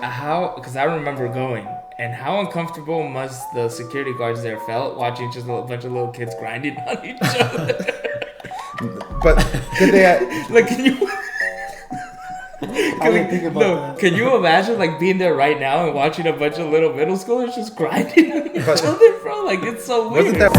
because I remember going, and how uncomfortable must the security guards there felt watching just a bunch of little kids grinding on each other. But did they? Like, can you? I didn't think about that. Can you imagine like being there right now and watching a bunch of little middle schoolers just grinding on each other, bro? Like, it's so weird. Wasn't that?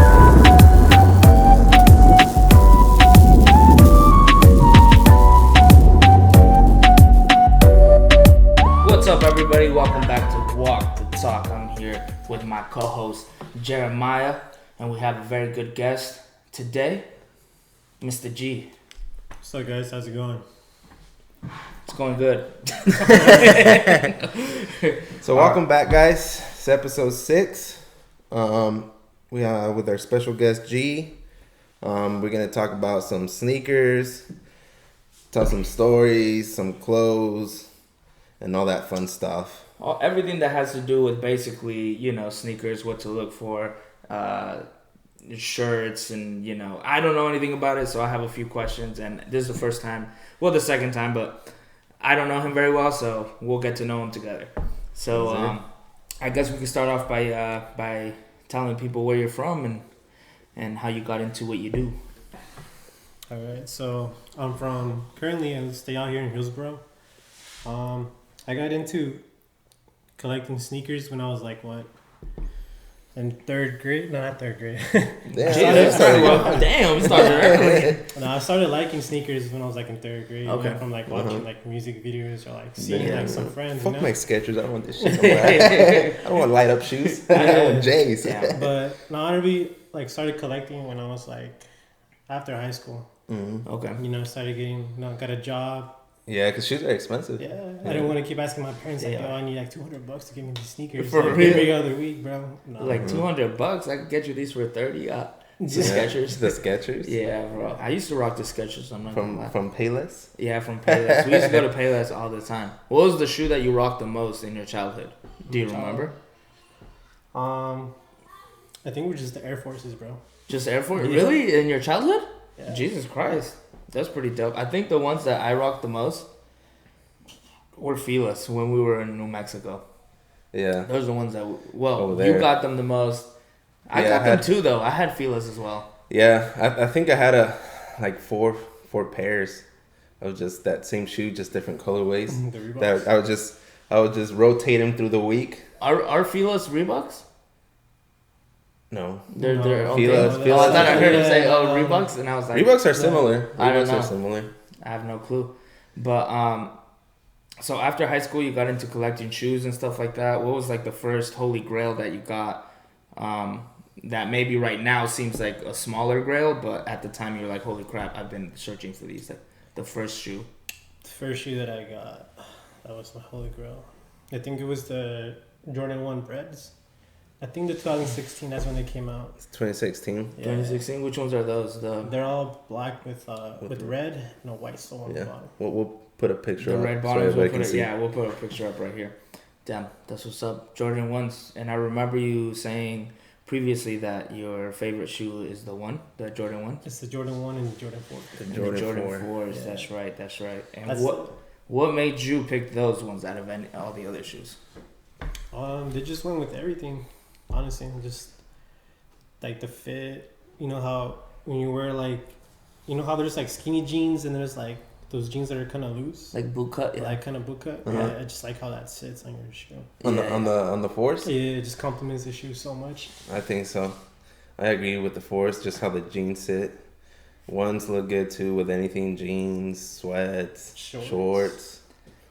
What's up, everybody? Welcome back to Walk the Talk. I'm here with my co-host Jeremiah, and we have a very good guest today, Mr. G. What's up, guys? How's it going? It's going good. So welcome back, guys. It's episode 6. We are with our special guest G. We're gonna talk about some sneakers, tell some stories, some clothes, and all that fun stuff. Everything that has to do with basically, sneakers, what to look for, shirts, and, I don't know anything about it, so I have a few questions, and this is the first time, the second time, but I don't know him very well, so we'll get to know him together. So, I guess we can start off by telling people where you're from and how you got into what you do. All right, so I'm currently I stay out here in Hillsboro. I got into collecting sneakers when I was in third grade? No, not third grade. Damn, we started early. No, I started liking sneakers when I was in third grade. Okay. From watching music videos or seeing some friends. Fuck my Skechers. I don't want this shit. I don't want light up shoes. I want J's. Yeah. But no, I really started collecting when I was after high school. Mm-hmm. Okay. Started getting got a job. Yeah, because shoes are expensive. Yeah, I didn't want to keep asking my parents I need $200 to give me these sneakers for every other week, bro. No. $200, I could get you these for 30. The Skechers. The Skechers. Yeah, bro. I used to rock the Skechers. I'm not from Payless. Yeah, from Payless. We used to go to Payless all the time. What was the shoe that you rocked the most in your childhood? Do you remember? I think we're just the Air Forces, bro. Just Air Force? Yeah. Really? In your childhood? Yeah. Jesus Christ. That's pretty dope. I think the ones that I rocked the most were Filas when we were in New Mexico. Yeah. Those are the ones that, you got them the most. I got them too, though. I had Filas as well. Yeah, I think I had four pairs of just that same shoe, just different colorways. That I would just rotate them through the week. Are Filas Reeboks? No. They're Filas. I thought I heard him say, Reeboks, and I was like... Reeboks are similar. I don't know. Are similar. I have no clue. But, so after high school, you got into collecting shoes and stuff like that. What was, the first holy grail that you got that maybe right now seems like a smaller grail, but at the time you're like, holy crap, I've been searching for these. The first shoe. The first shoe that I got, that was my holy grail. I think it was the Jordan 1 Breads. I think the 2016, that's when they came out. It's 2016. Yeah. 2016? Which ones are those? They're all black with red and a white sole on the bottom. We'll put a picture up. The red bottoms, so we'll put a picture up right here. Damn, that's what's up. Jordan 1s. And I remember you saying previously that your favorite shoe is the Jordan 1? It's the Jordan 1 and the Jordan 4. The Jordan 4s, yeah. That's right. And what made you pick those ones out of all the other shoes? They just went with everything. Honestly, just the fit. You know how when you wear how there's skinny jeans and there's those jeans that are kind of loose, boot cut, yeah. Kind of boot cut. Uh-huh. Yeah, I just like how that sits on your shoe. On the fours. Yeah, it just complements the shoe so much. I think so. I agree with the fours. Just how the jeans sit. Ones look good too with anything: jeans, sweats, shorts.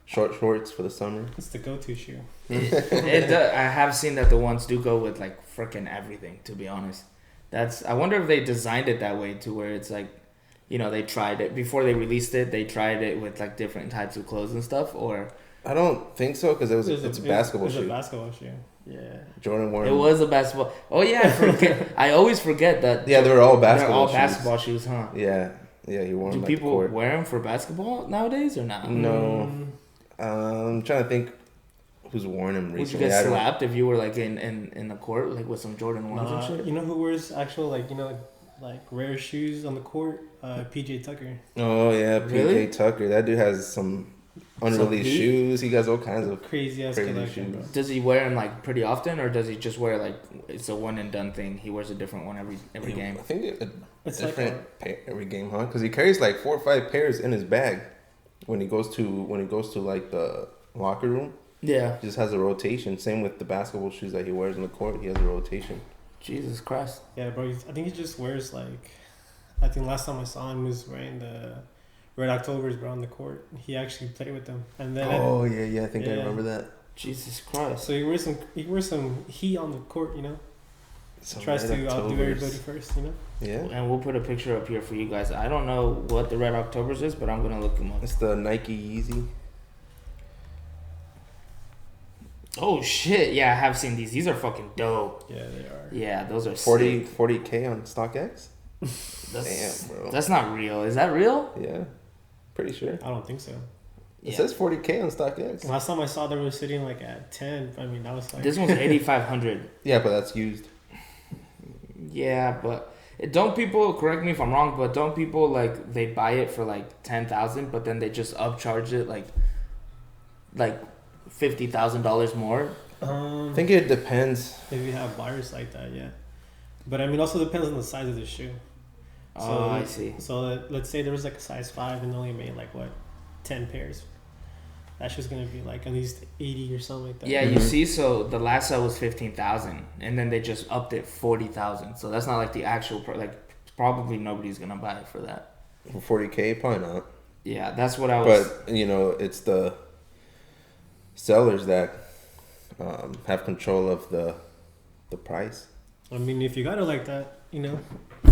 Short shorts for the summer. It's the go-to shoe. I have seen that the ones do go with freaking everything. To be honest, I wonder if they designed it that way to where it's they tried it before they released it. They tried it with different types of clothes and stuff. Or I don't think so because it's a basketball shoe. It was a basketball shoe. Yeah. Jordan 1. It was a basketball. Oh yeah, I forget. I always forget that. Yeah, they're all basketball. They're all basketball shoes, huh? Yeah, you wore them. Do people wear them for basketball nowadays or not? No. I'm trying to think who's worn them recently. Would you get slapped if you were in the court with some Jordan 1s and shit? You know who wears actual rare shoes on the court? PJ Tucker. Oh yeah, PJ really? Tucker. That dude has some unreleased shoes. He got all kinds of crazy ass crazy collection, shoes. bro. Does he wear them like pretty often, or does he just wear like it's a one and done thing? He wears a different one every game. I think It's different like pair every game, huh? Because he carries like 4 or 5 pairs in his bag when he goes to like the locker room. Yeah. He just has a rotation. Same with the basketball shoes that he wears on the court. He has a rotation. Jesus Christ. yeah, bro. I think he just wears like. I think last time I saw him he was wearing the Red Octobers, bro, on the court. He actually played with them, and then Yeah. I think I Yeah. remember that. Jesus Christ. so he wears some heat on the court, you know. Some Tries Red to outdo Octobers. everybody first, you know. Yeah. And we'll put a picture up here for you guys. I don't know what the Red Octobers is, but I'm gonna look them up. It's the Nike Yeezy. Oh shit! Yeah, I have seen these. These are fucking dope. Yeah, they are. Yeah, those are 40K on StockX. That's, Damn, bro. That's not real. Is that real? Yeah, pretty sure. I don't think so. It says 40K on StockX. Last time I saw they were sitting like at 10. I mean, that was like This one's 8,500. Yeah, but that's used. Yeah, but don't people, correct me if I'm wrong, but don't people like they buy it for like 10,000, but then they just upcharge it like $50,000 more? I think it depends. if you have buyers like that, yeah. But I mean, also depends on the size of the shoe. Oh, I see. So let's say there was like a size 5 and they only made like what, 10 pairs. That's just gonna be like at least 80 or something like that. Yeah, you see, so the last sale was 15,000, and then they just upped it 40,000. So that's not like the actual probably nobody's gonna buy it for that. For 40K, probably not. Yeah, that's what I was. But it's the sellers that have control of the price. I mean, if you got it like that,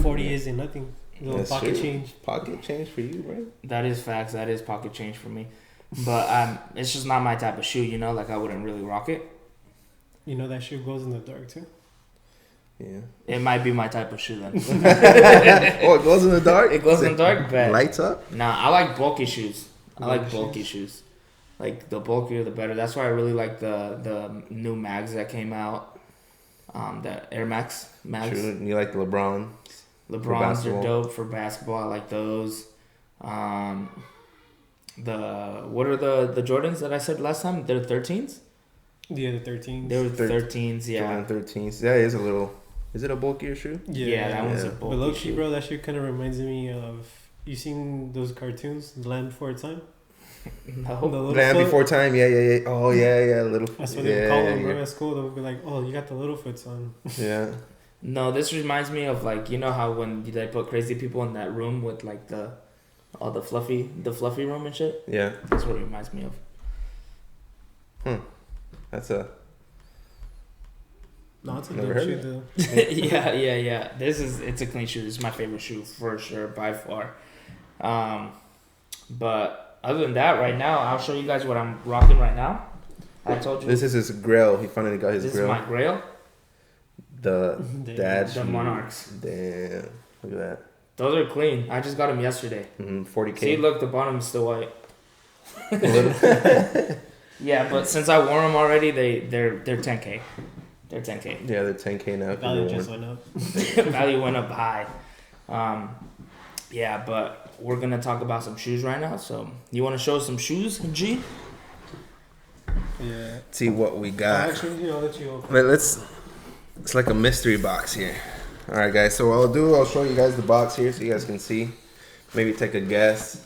40 isn't nothing. A little That's pocket true. change. Pocket change for you, right? That is facts. That is pocket change for me. But it's just not my type of shoe, like I wouldn't really rock it. That shoe glows in the dark too. Yeah. It might be my type of shoe then. Oh, it glows in the dark? It glows in the dark? Bet. Lights up? Nah, I like bulky shoes. I like Bulky bulky shoes. Like the bulkier the better. That's why I really like the new mags that came out. The Air Max mags. True. You like the LeBron? LeBrons are dope for basketball. I like those. What are the Jordans that I said last time? They're 13s? Yeah, the 13s. They were 13s, yeah. Jordan 13s. That is a little... Is it a bulkier shoe? Yeah, that one's a Yeah. bulky But low-key, shoe. bro, that shit kind of reminds me of... You seen those cartoons, The Land Before Time? No. The little Land foot? Before Time. Yeah. Oh, yeah. Little. That's what they would call them, bro. Yeah. At school, they would be like, "Oh, you got the little foots on." Yeah. No, this reminds me of how when they put crazy people in that room with like all the fluffy room and shit. Yeah. That's what it reminds me of. That's a... No, it's a Never dope heard shoe, of though. Yeah. It's a clean shoe. This is my favorite shoe for sure, by far. But other than that, right now, I'll show you guys what I'm rocking right now. I told you. This is his grill. He finally got his This grill. is my grail. The dad The shoe. Monarchs. Damn. Look at that. Those are clean. I just got them yesterday. 40K. See, look, the bottom is still white. A little. Yeah, but since I wore them already, they're 10K. They're 10K. Yeah, they're 10K now. Value just went up. Value went up high. Yeah, but we're gonna talk about some shoes right now. So you want to show us some shoes, G? Yeah. See what we got. Actually, I'll let you open. But it's like a mystery box here. All right, guys. So what I'll do, I'll show you guys the box here so you guys can see. Maybe take a guess.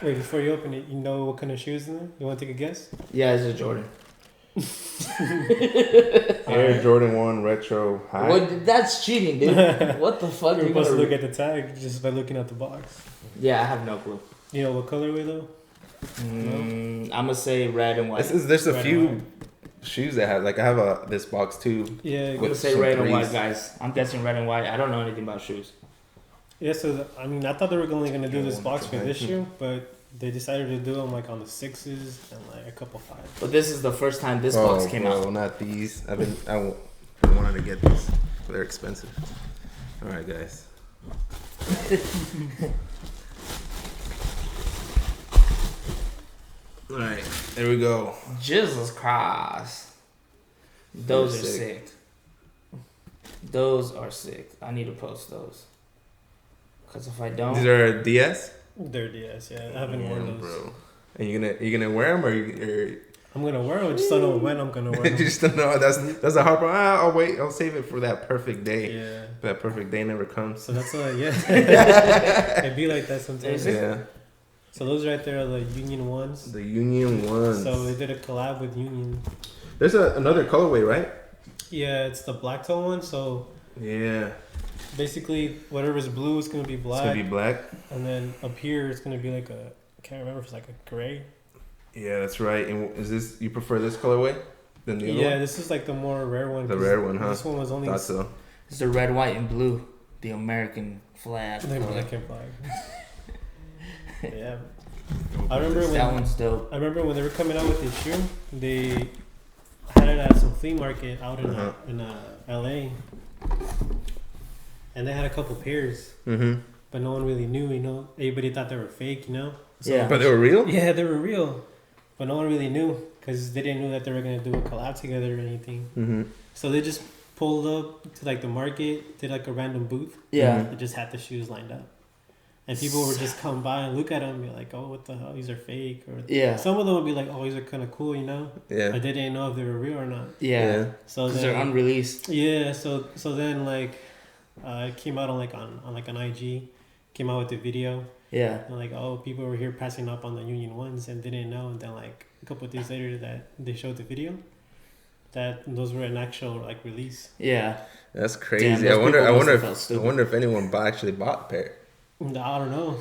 Wait, before you open it, you know what kind of shoes in there? You want to take a guess? Yeah, it's a Jordan. Air Jordan 1 Retro High. What? That's cheating, dude. What the fuck? You're You supposed to gonna look at the tag just by looking at the box. Yeah, I have no clue. You know what colorway though? I'm gonna say red and white. There's a Red and few white. shoes that have, like, I have this box too. Yeah. I'm With gonna say some red and white, threes. guys. I'm guessing red and white. I don't know anything about shoes. Yeah. So I mean, I thought they were only gonna do this Yeah, box for this one. shoe, but they decided to do them like on the 6s and like a couple 5s. But this is the first time this box came bro, out. not these. I wanted to get these. They're expensive. All right, guys. All right, there we go. Jesus Christ. Those are They're sick. Those are sick. I need to post those. Because if I don't. These are DS. They're DS, yeah. I haven't worn those. bro. And you gonna wear them or I'm gonna wear them. I just don't know when I'm gonna wear them. you just don't know. That's a hard part. I'll wait. I'll save it for that perfect day. Yeah. That perfect day never comes. So that's yeah. It'd be like that sometimes. Yeah. So those right there are the Union ones. The Union ones. So they did a collab with Union. There's another colorway, right? Yeah, it's the black tone one. So Yeah. basically, whatever's blue is gonna be black. It's gonna be black. And then up here, it's gonna be like I can't remember if it's like a gray. Yeah, that's right. And is this you prefer this colorway than the other Yeah, one? this is like the more rare one. The rare one, huh? This one was only Thought so. It's the red, white, and blue, the American flag. the color. black and flag. Yeah, I remember when That one's dope. I remember when they were coming out with this shoe. They had it at some flea market out in LA, and they had a couple pairs, but no one really knew. You know, everybody thought they were fake. You know. So, Yeah. But they were real? Yeah, they were real, but no one really knew because they didn't know that they were gonna do a collab together or anything. Mm-hmm. So they just pulled up to like the market, did like a random booth. Yeah. They just had the shoes lined up, and people would just come by and look at them and be like, "Oh, what the hell? These are fake." Or Yeah. some of them would be like, "Oh, these are kind of cool," you know. Yeah. But they didn't know if they were real or not. Yeah. So Because then, they're unreleased. yeah. So then like, it came out on like an IG, came out with the video. Yeah. And like, oh, people were here passing up on the Union ones and didn't know. And then like a couple of days later, that they showed the video, that those were an actual like release. Yeah. That's crazy. Damn, I those wonder people must have if felt stupid. anyone actually bought a pair. I don't know.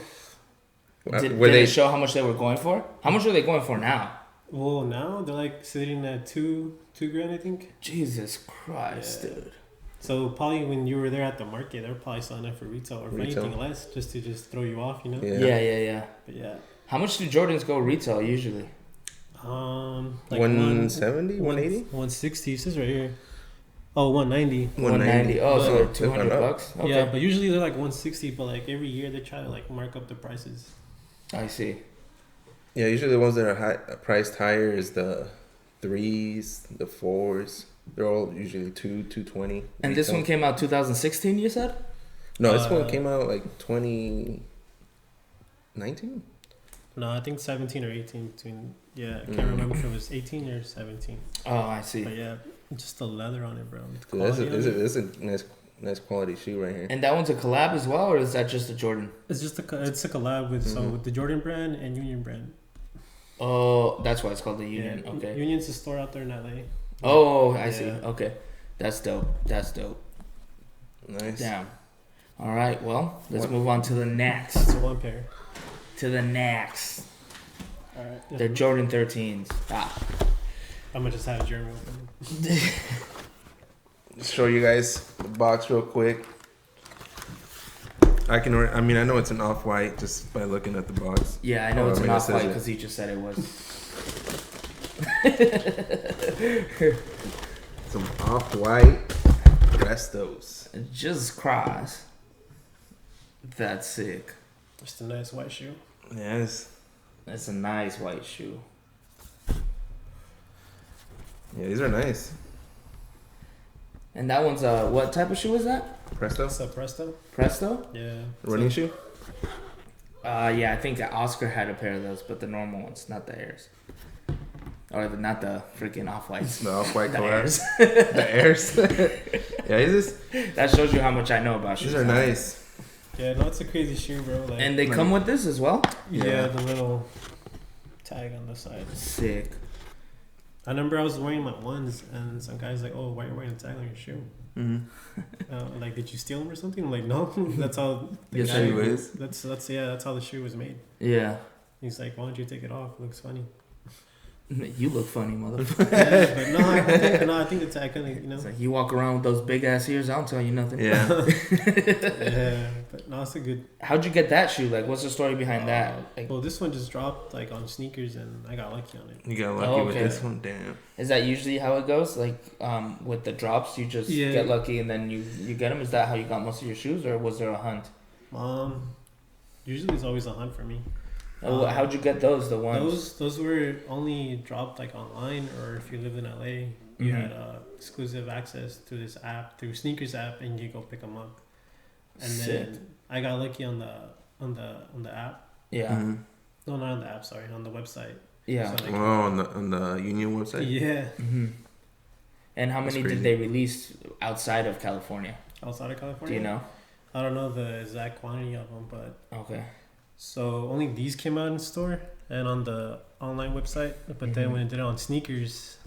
Did Were they show how much they were going for? How much are they going for now? Well, now they're like sitting at two grand, I think. Jesus Christ, Yeah. dude. So probably when you were there at the market, they were probably selling it for retail or for Retail. anything less, just to throw you off, you know. Yeah. But yeah. How much do Jordans go retail usually? Like 170, 180? 160. It says right here. Oh, 190. 190. Oh, so Oh, they're 200 they're bucks? Okay. Yeah, but usually they're like 160. But like every year they try to like mark up the prices. I see. Yeah, usually the ones that are priced higher is the 3s, the 4s. They're all usually 220. And this one came out 2016, you said? No, this one came out like 2019. No, I think 17 or 18 between. Yeah, I can't remember if it was 18 or 17. Oh, I see. But yeah, just the leather on it, bro. The This quality on it. is a nice quality shoe right here. And that one's a collab as well, or is that just a Jordan? It's just it's a collab with with the Jordan brand and Union brand. Oh, that's why it's called the Union. Yeah, Okay. Union's a store out there in LA. Oh, I see. Yeah. Okay. That's dope. Nice. Damn. All right. Well, let's move on to the next. That's one pair. To the next. All right. They're Jordan 13s. Ah. I'm gonna just have Jeremy open. Show you guys the box real quick. I know it's an off-white just by looking at the box. Yeah, I know it's an it says off-white it. because he just said it was. Some off-white Restos. Just cross. That's sick. Just a nice white shoe. Yes. That's a nice white shoe. Yeah, these are nice. And that one's what type of shoe is that? Presto? What's up, Presto? Presto? Yeah. Running shoe? Yeah, I think Oscar had a pair of those, but the normal ones, not the Airs. Or not the freaking off-whites. The off-white The colors. Airs. The Airs. Yeah, That shows you how much I know about shoes. these are nice. Yeah, no, it's a crazy shoe, bro. Like, And they come with this as well? yeah, the little tag on the side. Sick. I remember I was wearing my ones, and some guy's like, "Oh, why are you wearing a tag on your shoe? Like, did you steal them or something?" I'm like, no, that's how. Yes, guy- shoe is. That's how the shoe was made. Yeah. He's like, "Why don't you take it off? It looks funny." You look funny, motherfucker. Yeah, but I think the tag kind of, you know. It's like you walk around with those big ass ears, I don't tell you nothing. Yeah. Yeah, but no, it's a good. How'd you get that shoe? Like, what's the story behind that? Like, Well, this one just dropped like on sneakers, and I got lucky on it. You got lucky with okay. this one? Damn. is that usually how it goes? Like, with the drops, you just Yeah. get lucky and then you get them? Is that how you got most of your shoes, or was there a hunt? Usually it's always a hunt for me. How'd you get those? The ones? Those were only dropped like online, or if you lived in LA, you Mhm. had exclusive access to this app, through Sneakers app, and you go pick them up. And Sick. then I got lucky on the app, Yeah. Mm-hmm. No, not on the app. Sorry, on the website. Yeah. So, like, on the Union website. yeah. Mm-hmm. And how That's many crazy. did they release outside of California? Outside of Do California. you know? I don't know the exact quantity of them, but Okay. so only these came out in store and on the online website. But then Mhm. when it did it on sneakers,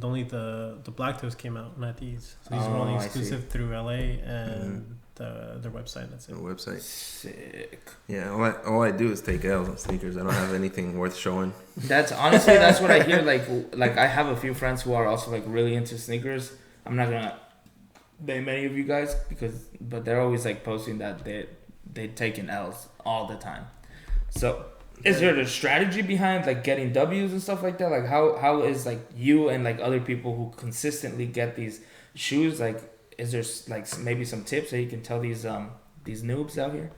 only the black toes came out, not these. So these were Oh, only I see. exclusive through LA and their website. That's The it. website. Sick. Yeah, all I do is take L's on sneakers. I don't have anything worth showing. That's honestly that's what I hear. Like I have a few friends who are also like really into sneakers. I'm not gonna name any of you guys but they're always like posting that they taking L's all the time. So is there a strategy behind like getting W's and stuff like that? Like how is like you and like other people who consistently get these shoes, like is there like maybe some tips that you can tell these noobs out here?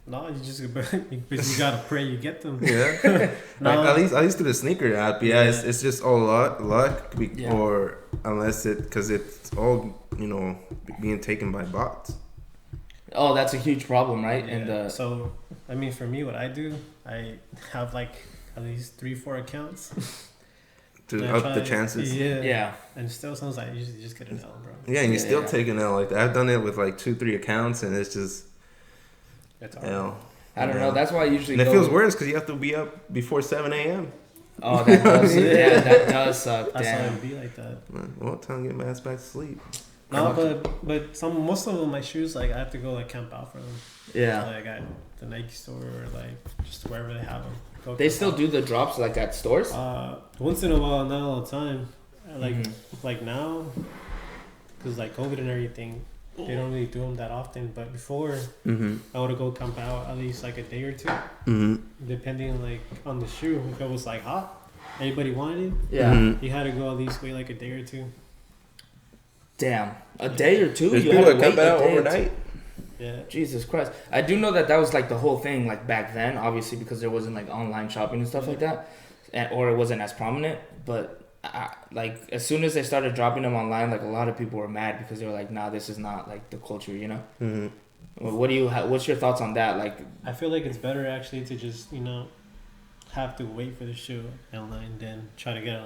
No, you just you gotta pray you get them. Yeah. No. At least through the sneaker app, yeah, Yeah. it's just all luck, Yeah. or unless because it's all being taken by bots. Oh, that's a huge problem, right? Yeah. And So, I mean, for me, what I do, I have like at least 3-4 accounts. To And I up the try- chances. Yeah. yeah. And it still sounds like you just get an L, bro. Yeah, and you Yeah, still yeah. take an L like that. I've done it with like 2-3 accounts, and it's just It's hard. L. I don't Yeah. know. That's why I usually And it go feels worse because you have to be up before 7 a.m. Oh, that does. Yeah, that does suck. That's how Damn. it'd be like that. Well, time to get my ass back to sleep. No, but most of my shoes, like I have to go like camp out for them. Yeah. Like at the Nike store or like just wherever they have them. Go They camp still out. do the drops like at stores. Once in a while, not all the time. Like Mhm. like now, because like COVID and everything, they don't really do them that often. But before, Mm-hmm. I would go camp out at least like a day or two, Mm-hmm. depending like on the shoe. If it was like hot, everybody wanted it. Yeah. Mm-hmm. You had to go at least wait like a day or two. Damn. A day or two. There's You people had to that come wait a out day or two? overnight. Yeah. Jesus Christ. I do know that was like the whole thing like back then, obviously because there wasn't like online shopping and stuff like that, or it wasn't as prominent. But like as soon as they started dropping them online, like a lot of people were mad because they were like, nah, this is not like the culture, you know? Mm-hmm. What's your thoughts on that? Like, I feel like it's better actually to just have to wait for the shoe online than try to get it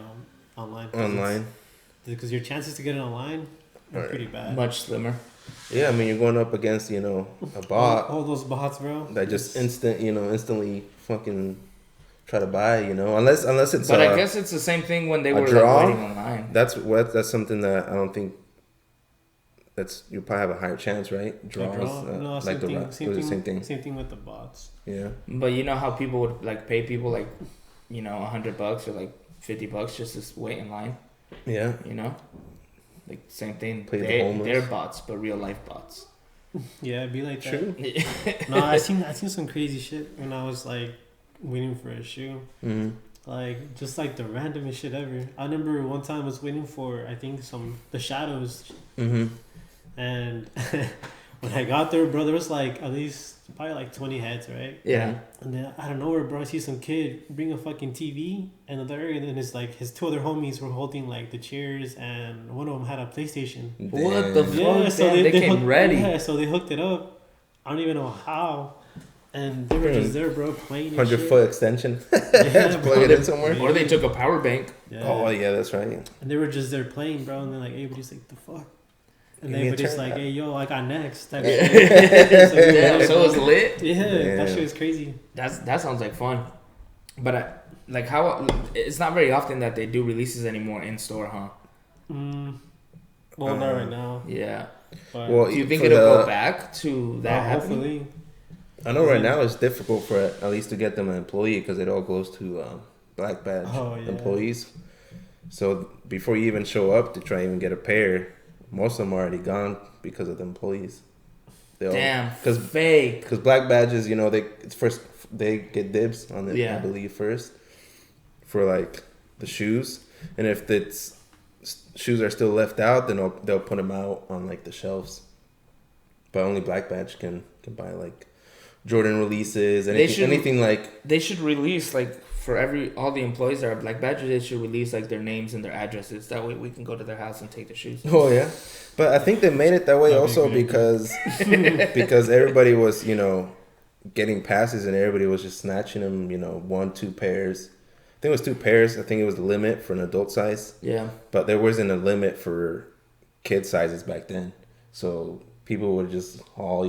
online. Online. Because your chances to get it online are Right. pretty bad. much slimmer. Yeah, I mean you're going up against a bot All those bots, bro. that just instantly fucking try to buy. Unless it's. But I guess it's the same thing when they a were draw? like waiting online. That's something that I don't think. You probably have a higher chance, right? Draws, No, like the rock, same same thing. Same thing with the bots. Yeah. But you know how people would like pay people like, $100 or like $50 just to wait in line. Yeah. Like same thing. Play the homeless. They're bots, but real life bots. Yeah, it'd be like that. True. No, I seen some crazy shit when I was like waiting for a shoe. Mm-hmm. Like just like the randomest shit ever. I remember one time I was waiting for I think the shadows, Mm-hmm. and when I got there, bro, there was like at least probably like 20 heads, right? Yeah. And then out of nowhere, bro, I see some kid bring a fucking TV, and then it's like his two other homies were holding like the chairs, and one of them had a PlayStation. What the Damn. fuck? Damn, they came hooked, ready. Yeah, so they hooked it up. I don't even know how, and they were just there, bro, playing. 100-foot extension. Yeah, Just bro. plug it in somewhere. Or they took a power bank. Yeah. Oh yeah, that's right. And they were just there playing, bro, and then like everybody's like, the fuck. And Give me a everybody's turn like, up. hey, yo, I got next. Type Yeah. shit. So, Damn, so it was lit. Yeah, Damn. that shit was crazy. That sounds like fun. But it's not very often that they do releases anymore in store, huh? Well, not right now. Yeah. But Well, Do you think for it'll the- go back to that happening? hopefully. I know right now it's difficult for at least to get them an employee because it all goes to black badge employees. So before you even show up to try and even get a pair, most of them are already gone because of the employees. Damn, because fake. black badges, they get dibs on it. Yeah. I believe first for like the shoes, and if shoes are still left out, then they'll put them out on like the shelves. But only black badge can buy like Jordan releases, anything like. They should release like for all the employees that are black badges. They should release like their names and their addresses. That way we can go to their house and take the shoes. Oh yeah, but I think they made it that way That'd be also great. because everybody was getting passes, and everybody was just snatching them. 1, 2 pairs. I think it was 2 pairs. I think it was the limit for an adult size. Yeah. But there wasn't a limit for kid sizes back then. So people would just haul,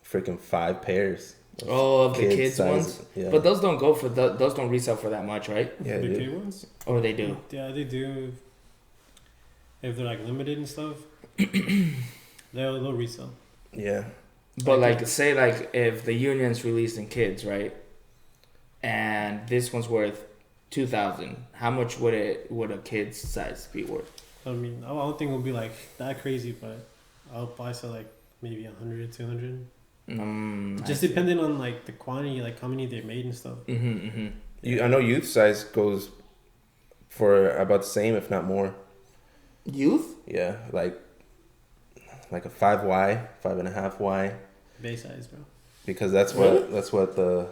freaking 5 pairs. Of the kids ones. Yeah. But those don't go for those don't resell for that much, right? Yeah, The kid ones? Or they do. Yeah, they do. If they're like limited and stuff, they'll resell. Yeah. But like say like if the union's released in kids, right? And this one's worth 2,000. How much would a kid's size be worth? I mean, I don't think it'll be like that crazy, but I'll probably sell like maybe 100, 200. Just depending on like the quantity, like how many they made and stuff. I know youth size goes for about the same, if not more. Youth? Yeah, like a 5Y, 5.5Y. Base size, bro. Because that's what the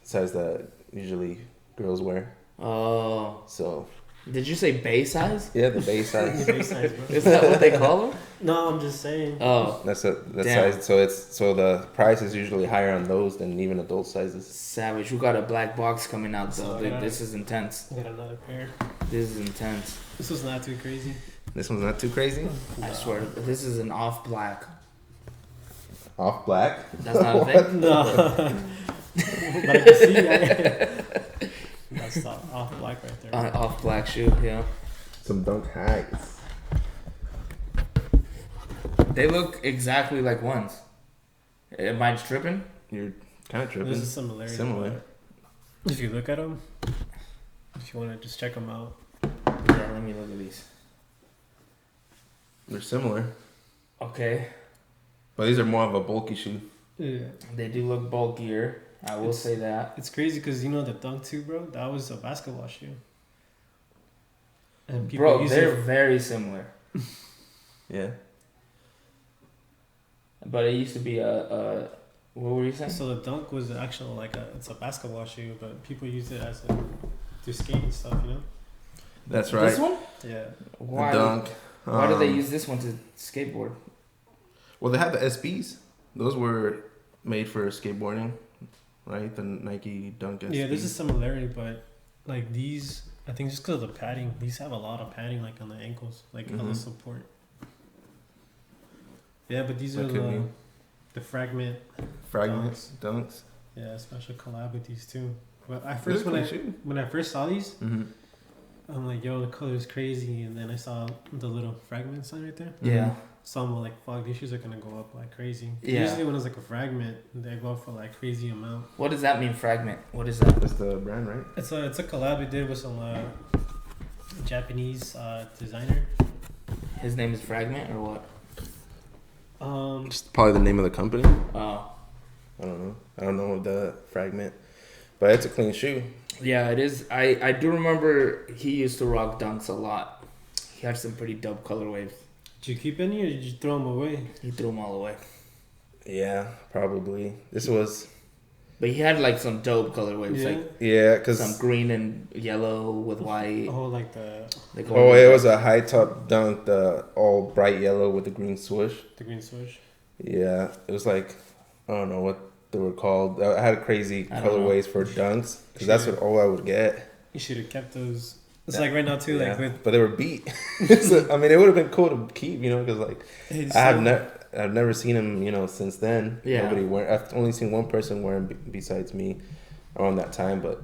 size that usually girls wear. Oh. So. Did you say bay size? Yeah, the base size. Base size, bro. Is that what they call them? No, I'm just saying. Oh. That's Damn. size. So the price is usually higher on those than even adult sizes. Savage. We got a black box coming out though. This is intense. I got another pair. This is intense. This was not too crazy. This one's not too crazy. I swear, this is an off black. Off black? That's not a thing. No. But I can see. That's the off black right there. Off black shoe, yeah. Some Dunk Highs. They look exactly like ones. Am I tripping? You're kind of tripping. There's a similarity. Similar. If you look at them, if you want to just check them out. Yeah, let me look at these. They're similar. Okay. But these are more of a bulky shoe. Yeah. They do look bulkier. I will say that. It's crazy because the Dunk 2, bro, that was a basketball shoe. And people they're very similar. Yeah. But it used to be a what were you saying? So the Dunk was actually it's a basketball shoe, but people use it as to skate and stuff, That's right. This one? Yeah. Why? The Dunk. Why did they use this one to skateboard? Well, they had the SBs. Those were made for skateboarding, right? The Nike Dunk SB. Yeah, there's a similarity, but like these, I think just because of the padding, these have a lot of padding like on the ankles, like on the support. Yeah, but these are the fragments dunks. Yeah, special collab with these two. But when I first saw these, I'm like, yo, the color is crazy, and then I saw the little fragment sign right there. Yeah. So I'm like, fuck, these shoes are gonna go up like crazy. Yeah. Usually when it's like a fragment, they go for like crazy amount. What does that mean, fragment? What is that? That's the brand, right? It's a collab we did with some Japanese designer. His name is Fragment or what? Just probably the name of the company. Oh. I don't know the fragment, but it's a clean shoe. Yeah, it is. I do remember he used to rock Dunks a lot. He had some pretty dope colorways. Did you keep any or did you throw them away? He threw them all away. Yeah, probably. This was. But he had like some dope colorways, because some green and yellow with white. Oh, like the. It was a high top Dunk, the all bright yellow with the green swoosh. The green swoosh. Yeah, it was like, I don't know what they were called. I had crazy colorways for Dunks because that's all I would get. You should have kept those. It's like right now too, but they were beat. So, I mean, it would have been cool to keep, because like I've never seen them, since then. Yeah. Nobody wear. I've only seen one person wearing besides me around that time, but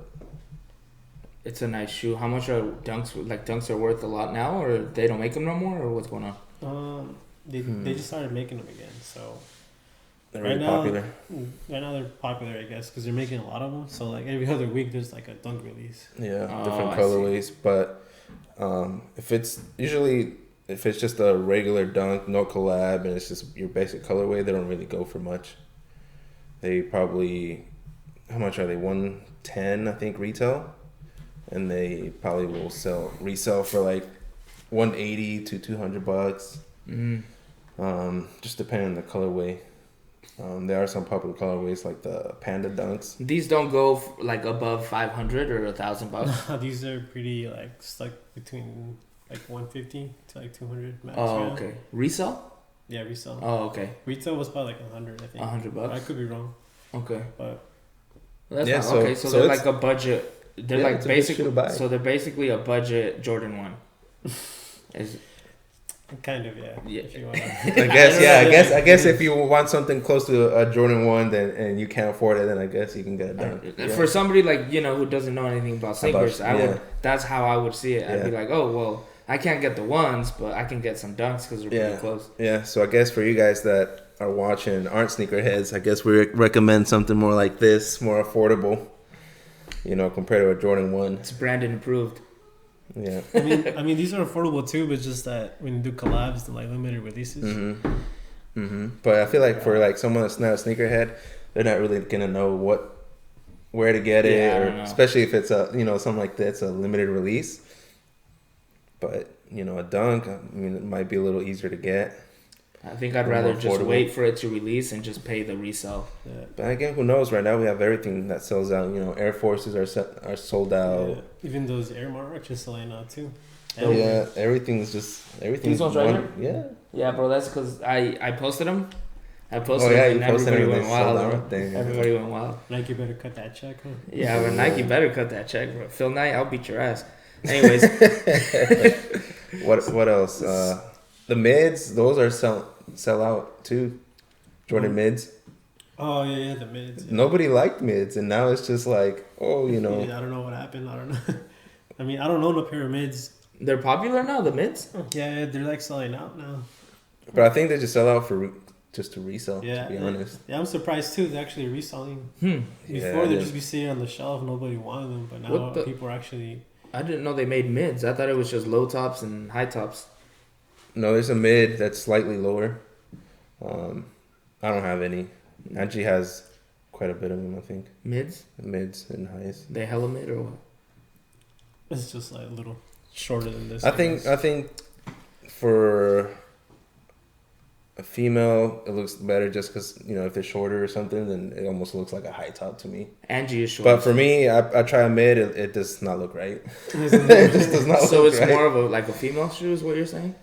it's a nice shoe. How much are Dunks? Like Dunks are worth a lot now, or they don't make them no more, or what's going on? They just started making them again, so they're really popular. Right now they're popular, I guess, because they're making a lot of them. So like every other week there's like a Dunk release. Yeah, different colorways, but if it's just a regular Dunk, no collab, and it's just your basic colorway, they don't really go for much. They probably, how much are they? $110, I think, retail, and they probably will resell for like $180 to $200. Just depending on the colorway. There are some popular colorways like the Panda Dunks. These don't go like above 500 or $1,000. These are pretty like stuck between like 150 to like 200 max. Oh, okay. Resell? Yeah, resell. Oh, okay. Retail was probably like 100, I think. $100. I could be wrong. Okay. But Well, that's Yeah, not, so- okay. So, so they're it's- like a budget. They're Yeah, like it's a good shoe to basically. buy. So they're basically a budget Jordan 1. Is kind of, yeah. Yeah. If you wanna. I guess, don't yeah. know. I guess if you want something close to a Jordan 1, then and you can't afford it, then I guess you can get it done. Yeah. For somebody like who doesn't know anything about sneakers, I yeah. would. That's how I would see it. I'd be Yeah. like, oh well, I can't get the ones, but I can get some dunks because they're Yeah. pretty close. Yeah, so I guess for you guys that are watching and aren't sneakerheads, I guess we recommend something more like this, more affordable, compared to a Jordan 1. It's branded improved. Yeah. I mean, these are affordable too, but just that when you do collabs, the like limited releases. But I feel like for like someone that's not a sneakerhead, they're not really gonna know where to get Yeah, I it, don't or know. especially if it's a something like that's a limited release. But a dunk, I mean, it might be a little easier to get. I think I'd More rather just affordable. wait for it to release and just pay the resale. Yeah. But again, who knows? Right now we have everything that sells out. Air Forces are sold out. Yeah. Even those Air Max are selling out too. Oh yeah, everything's These ones right one. Yeah. Yeah, bro, that's because I posted them. I posted Oh yeah, them you and posted everybody it. went They wild. sold Bro. out. Dang. Everybody went wild. Nike better cut that check, huh? Yeah, but Nike better cut that check, bro. Phil Knight, I'll beat your ass. Anyways, What else? The mids, those are sell out too. Jordan mids. Oh yeah, the mids. Yeah. Nobody liked mids, and now it's just like, Yeah, I don't know what happened. I don't know. I mean, I don't own a pair of mids. they're popular now, the mids. Yeah, they're like selling out now. But I think they just sell out for just to resell. Yeah, To be honest. Yeah, I'm surprised too. They're actually reselling. Hmm. Before Yeah, they'd just be sitting on the shelf, nobody wanted them, but now What the- people are actually. I didn't know they made mids. I thought it was just low tops and high tops. No, there's a mid that's slightly lower. I don't have any. Angie has quite a bit of them, I think. Mids? Mids and highs. They hella mid or what? It's just like a little shorter than this. I think for a female, it looks better just because if they're shorter or something, then it almost looks like a high top to me. Angie is short. But for me, I try a mid. It does not look right. It just does not so look it's right. more of a female shoe, is what you're saying?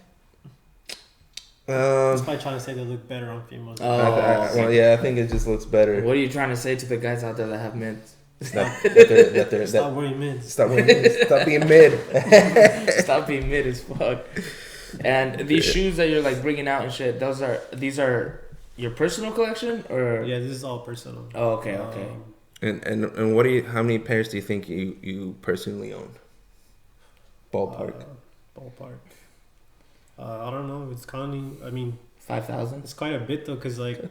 It's probably trying to say they look better on females. Well, yeah, I think it just looks better. What are you trying to say to the guys out there that have mids? Stop wearing mids. Stop being mid. Stop being mid as fuck. And these shoes that you're like bringing out and shit, these are your personal collection or? Yeah, this is all personal. Oh, okay. And what how many pairs do you think you personally own? Ballpark. Ballpark. I don't know. It's counting. I mean, 5,000. it's quite a bit though, cause like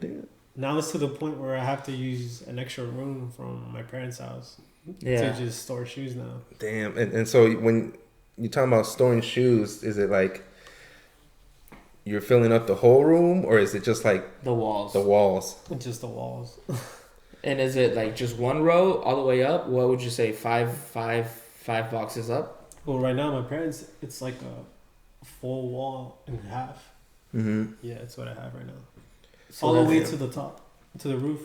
now it's to the point where I have to use an extra room from my parents' house to just store shoes now. Damn. And so when you're talking about storing shoes, is it like you're filling up the whole room, or is it just like The walls. the walls? Just the walls. And is it like just one row all the way up? What would you say? Five boxes up? Well, right now my parents, it's like a full wall and a half. Mm-hmm. Yeah, that's what I have right now. So All the way that's- to the top, to the roof.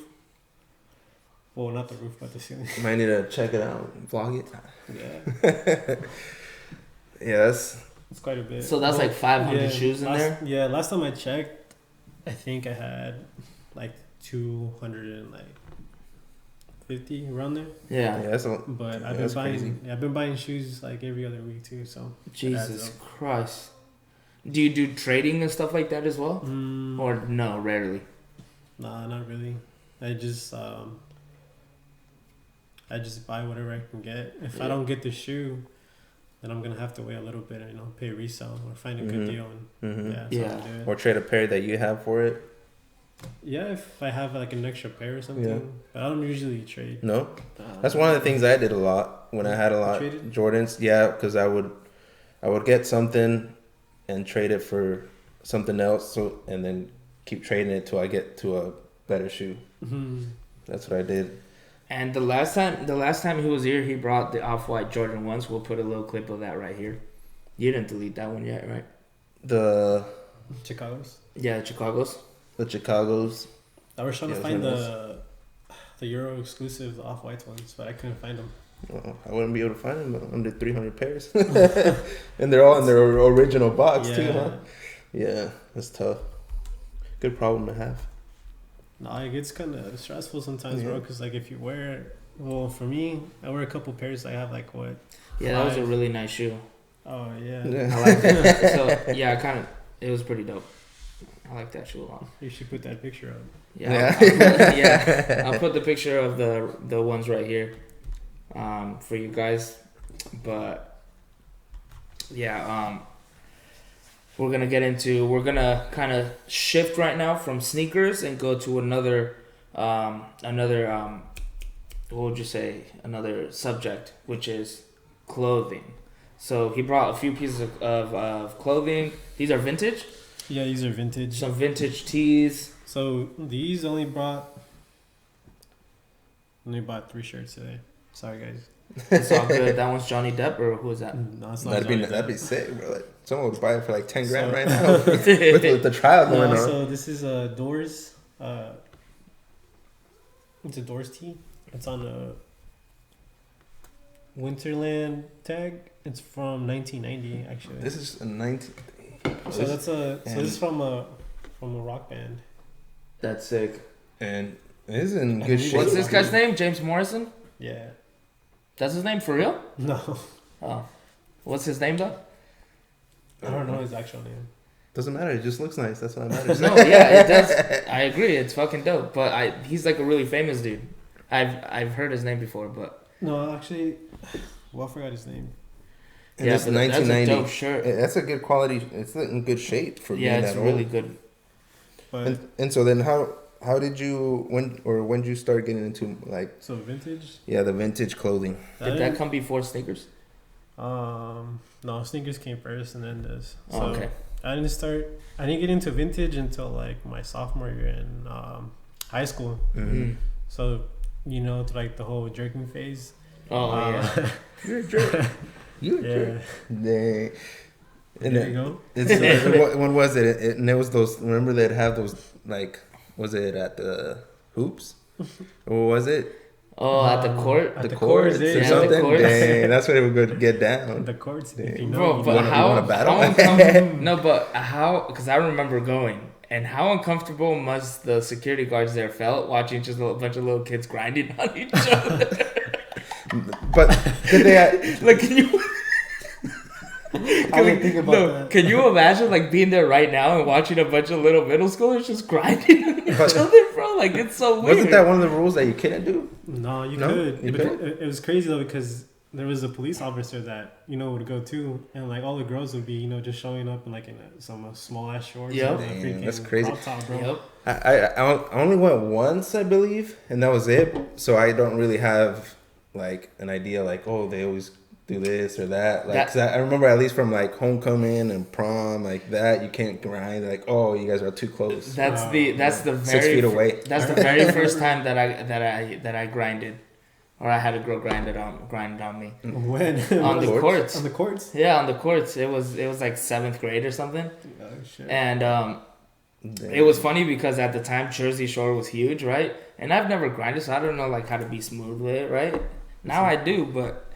Well, not the roof, but the ceiling. Might need to check it out, vlog it. Yeah, Yeah, that's it's quite a bit. So that's like 500 shoes in last, there? Yeah, last time I checked, I think I had like 250 around there. Yeah. that's a, But Yeah, I've that's been buying. crazy. I've been buying shoes like every other week too. So Jesus up. Christ. Do you do trading and stuff like that as well? Or no, rarely? Nah, not really. I just buy whatever I can get. If I don't get the shoe, then I'm gonna have to wait a little bit and pay resale or find a good deal and that's how I do it. or trade a pair that you have for it. Yeah, if I have like an extra pair or something. Yeah. But I don't usually trade. No, that's one of the things I did a lot when I had a lot Traded? Jordans. Yeah, because I would get something and trade it for something else, and then keep trading it till I get to a better shoe. Mm-hmm. That's what I did. And the last time he was here, he brought the Off-White Jordan 1s. We'll put a little clip of that right here. You didn't delete that one yet, right? The Chicago's. Yeah, the Chicago's. The Chicago's. I was trying to Yeah, find those the Euro exclusive, the Off-White ones, but I couldn't find them. Well, I wouldn't be able to find them under 300 pairs, and they're all in their original box too, huh? Yeah, that's tough. Good problem to have. No, it gets kind of stressful sometimes, bro. Because like if you wear, well, for me, I wear a couple pairs. I have like what? Yeah, that was a really nice shoe. Oh yeah. I like it. So yeah, it was pretty dope. I like that shoe a lot. You should put that picture up. Yeah, I'll put the picture of the ones right here, for you guys. But yeah, we're gonna kind of shift right now from sneakers and go to another what would you say, another subject, which is clothing. So he brought a few pieces of clothing. These are vintage. Yeah, these are vintage. Some vintage tees. So these only bought 3 shirts today. Sorry guys. It's all good. That one's Johnny Depp, or who is that? No, it's not. That'd be sick, bro. Like, someone would buy it for like 10 grand right now with the trial going on. So this is a Doors. It's a Doors tee. It's on a Winterland tag. It's from 1990, actually. This is a 19. So this is from a rock band. That's sick. And it is in good shape. What's this guy's name? James Morrison? Yeah. That's his name for real? No. Oh. What's his name though? I don't know his actual name. Doesn't matter. It just looks nice. That's what matters. No, yeah, it does. I agree. It's fucking dope. But he's like a really famous dude. I've heard his name before, but no, actually, well, I forgot his name. And yeah, but 1990. That's a dope shirt. That's a good quality. It's in good shape for being that old. Yeah, it's really good. But and so then how did you when did you start getting into like vintage? Yeah, the vintage clothing. Did that come before sneakers? No, sneakers came first, and then this. So oh, okay. I didn't get into vintage until like my sophomore year in high school. Mm-hmm. So like the whole jerking phase. Oh yeah. You're a jerk. You're a jerk. Dang. And there you go. When was it? And it was those. Remember they'd have those like. Was it at the hoops? Or was it? Oh, at the court. At the courts or something. The courts. Dang, that's where we would get down. The courts, bro. But how uncomfortable? No, but how? Because I remember going. And how uncomfortable must the security guards there felt watching just a bunch of little kids grinding on each other? But did they like? Can you? I didn't think about that. Can you imagine like being there right now and watching a bunch of little middle schoolers just grinding on each other, bro? Like it's so weird. Wasn't that one of the rules that you couldn't do? No, you could. It was crazy though because there was a police officer that would go too, and like all the girls would be just showing up in like some small ass shorts. Yep. Damn, that's crazy. Top, bro. Yep. I only went once, I believe, and that was it. So I don't really have like an idea like they always do this or that. Like 'cause I remember at least from like homecoming and prom like that you can't grind like you guys are too close. That's the very 6 feet away. That's the very first time that I grinded. Or I had a girl grind on me. When? On the courts. On the courts? Yeah, on the courts. It was like 7th grade or something. Oh, shit. And it was funny because at the time Jersey Shore was huge, right? And I've never grinded, so I don't know like how to be smooth with it, right? Now I do, but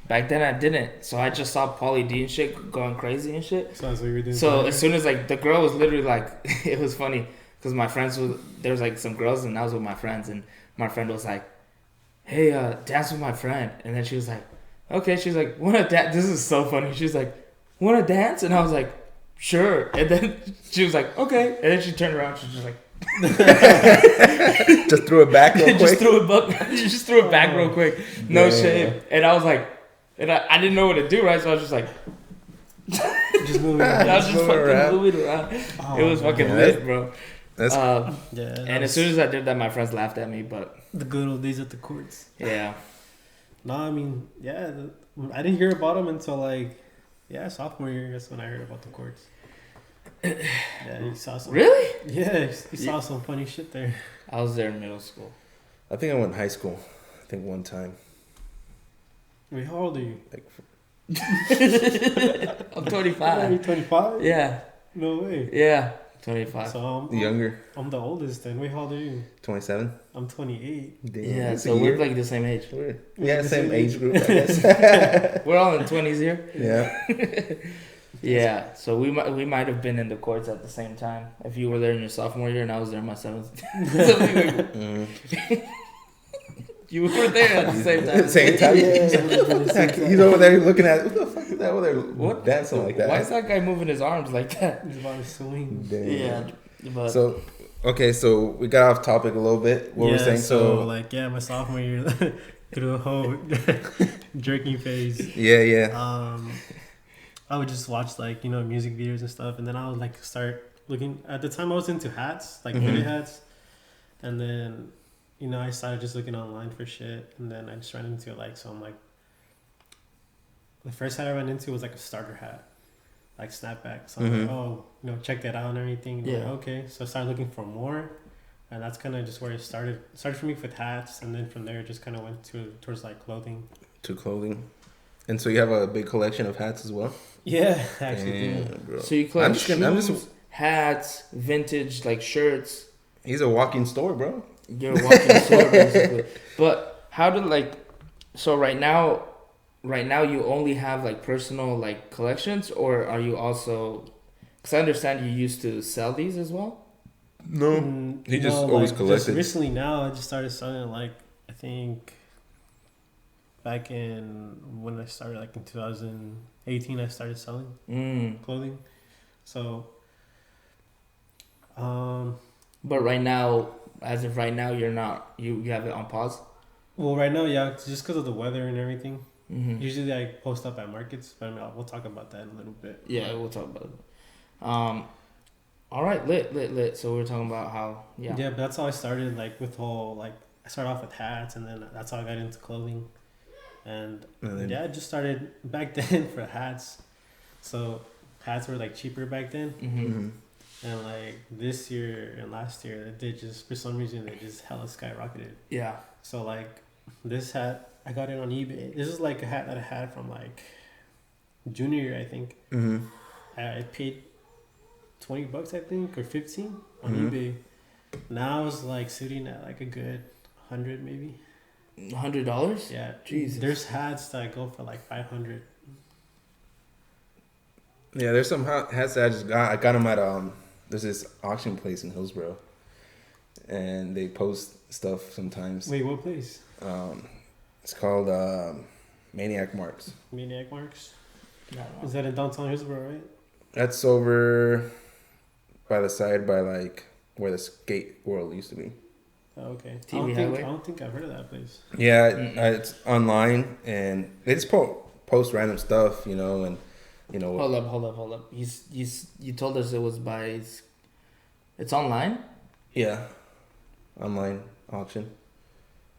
back then I didn't. So I just saw Pauly D and shit going crazy and shit. So that's what you were doing. So as soon as like the girl was literally like, it was funny because my friends there was like some girls and I was with my friends and my friend was like, hey, dance with my friend. And then she was like, okay. She's like, wanna dance? This is so funny. She's like, wanna dance? And I was like, sure. And then she was like, okay. And then she turned around. She's just like, just threw it back real quick. She just threw it back real quick. No shame. And I was like, and I didn't know what to do, right? So I was just like, just moving around. I was just fucking moving around. It was fucking lit, bro. And as soon as I did that, my friends laughed at me, but the good old days at the courts. Yeah. No, I mean, yeah, I didn't hear about them until like, sophomore year. That's when I heard about the courts. Yeah, you saw some. Really? Yeah, you saw some funny shit there. I was there in middle school. I think I went in high school. I think one time. Wait, how old are you? I'm 25. Are you 25? Yeah. No way. Yeah. 25. So I'm younger. I'm the oldest then. Wait, how old are you? 27. I'm 28. Damn, yeah, so we're like the same age. Yeah, same age group, I guess. We're all in 20s here. Yeah. Yeah, so we might have been in the courts at the same time. If you were there in your sophomore year and I was there in my seventh. You were there at the same time. Same time. Yeah. He's over there looking at what the fuck is that over there dancing like that? Why is that guy moving his arms like that? He's about to swing. Damn. Yeah, but So we got off topic a little bit. What we're saying. So like my sophomore year through a whole jerking phase. Yeah. I would just watch like music videos and stuff, and then I would like start looking. At the time, I was into hats, like fitted hats, and then I started just looking online for shit, and then I just ran into like some like. The first hat I ran into was like a starter hat, like snapback. So I'm like, check that out and everything. Yeah. Like, okay, so I started looking for more, and that's kind of just where it started. It started for me with hats, and then from there it just kind of went towards like clothing. To clothing, and so you have a big collection of hats as well. Yeah, actually. Damn, bro. So you collect shoes, hats, vintage like shirts. He's a walking store, bro. You're a walking store basically. But how did so right now you only have like personal like collections, or are you also? Because I understand you used to sell these as well. No, he just always collected. Just recently now, I just started selling like I think. Back in when I started, like in 2018, I started selling clothing. So, but right now, as of right now, you're not. You have it on pause. Well, right now, yeah, just because of the weather and everything. Mm-hmm. Usually, I post up at markets, but we'll talk about that in a little bit. Yeah, we'll talk about it. All right, lit. So we're talking about how Yeah, but that's how I started. Like with whole I started off with hats, and then that's how I got into clothing. And I just started back then for hats. So hats were like cheaper back then. And like this year and last year, they just for some reason they just hella skyrocketed. Yeah. So like this hat, I got it on eBay. This is like a hat that I had from like junior year, I think. I paid $20, I think, or 15 on eBay. Now it's like sitting at like a good 100 maybe. $100? Yeah, Jesus. There's hats that go for like 500. Yeah, there's some hats that I just got. I got them at there's this auction place in Hillsborough, and they post stuff sometimes. Wait, what place? It's called Maniac Marks. Maniac Marks. No. Is that in downtown Hillsborough, right? That's over by the side by like where the skate world used to be. Oh, okay. TV I don't think I've heard of that place. Yeah, it's online, and they just post random stuff, and Hold up. You told us it was it's online? Yeah, online auction.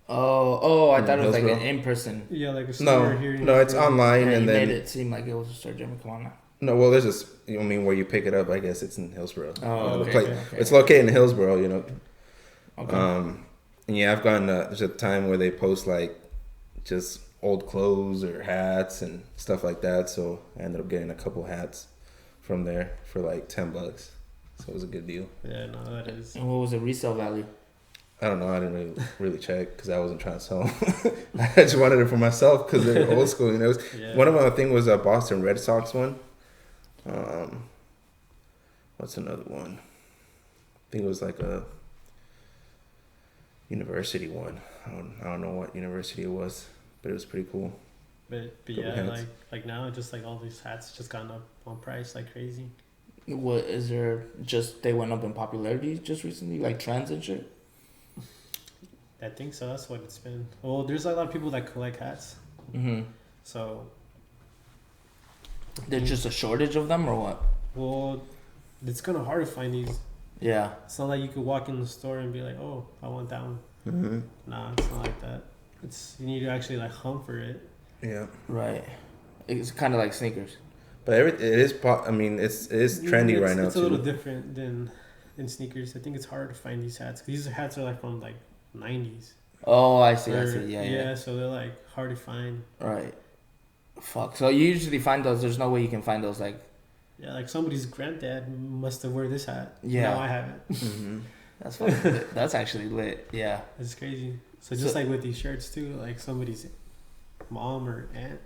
Oh, I thought it was like an in-person. Yeah, like a store here. No, it's online, Yeah, and you then made it seem like it was a store. Jimmy, come on now. No, well, there's just where you pick it up. I guess it's in Hillsborough. Oh, okay. It's located in Hillsborough, Okay. And yeah, I've gotten there's a time where they post like just old clothes or hats and stuff like that. So I ended up getting a couple hats from there for like $10. So it was a good deal. Yeah, no, that is. And what was the resale value? I don't know. I didn't really check because I wasn't trying to sell them. I just wanted it for myself because they're old school. One of my thing was a Boston Red Sox one. What's another one? I think it was like a university one. I don't know what university it was, but it was pretty cool. But yeah, like now, just like all these hats just gone up on price like crazy. What is there? Just they went up in popularity just recently, like trends and shit. I think so. That's what it's been. Well, there's a lot of people that collect hats. So there's just a shortage of them, or what? Well, it's kind of hard to find these. Yeah. It's not like you could walk in the store and be like, "Oh, I want that one." Nah, it's not like that. You need to actually like hunt for it. Yeah. Right. It's kind of like sneakers. But it is trendy right now. It's a little different than in sneakers. I think it's hard to find these hats. These hats are like from like 90s. Oh, I see. Yeah. Yeah, so they're like hard to find. Right. Fuck. So you usually find those. There's no way you can find those like. Yeah, like somebody's granddad must have worn this hat. Yeah. Now I have it. That's fucking lit. That's actually lit. Yeah. It's crazy. So just like with these shirts too, like somebody's mom or aunt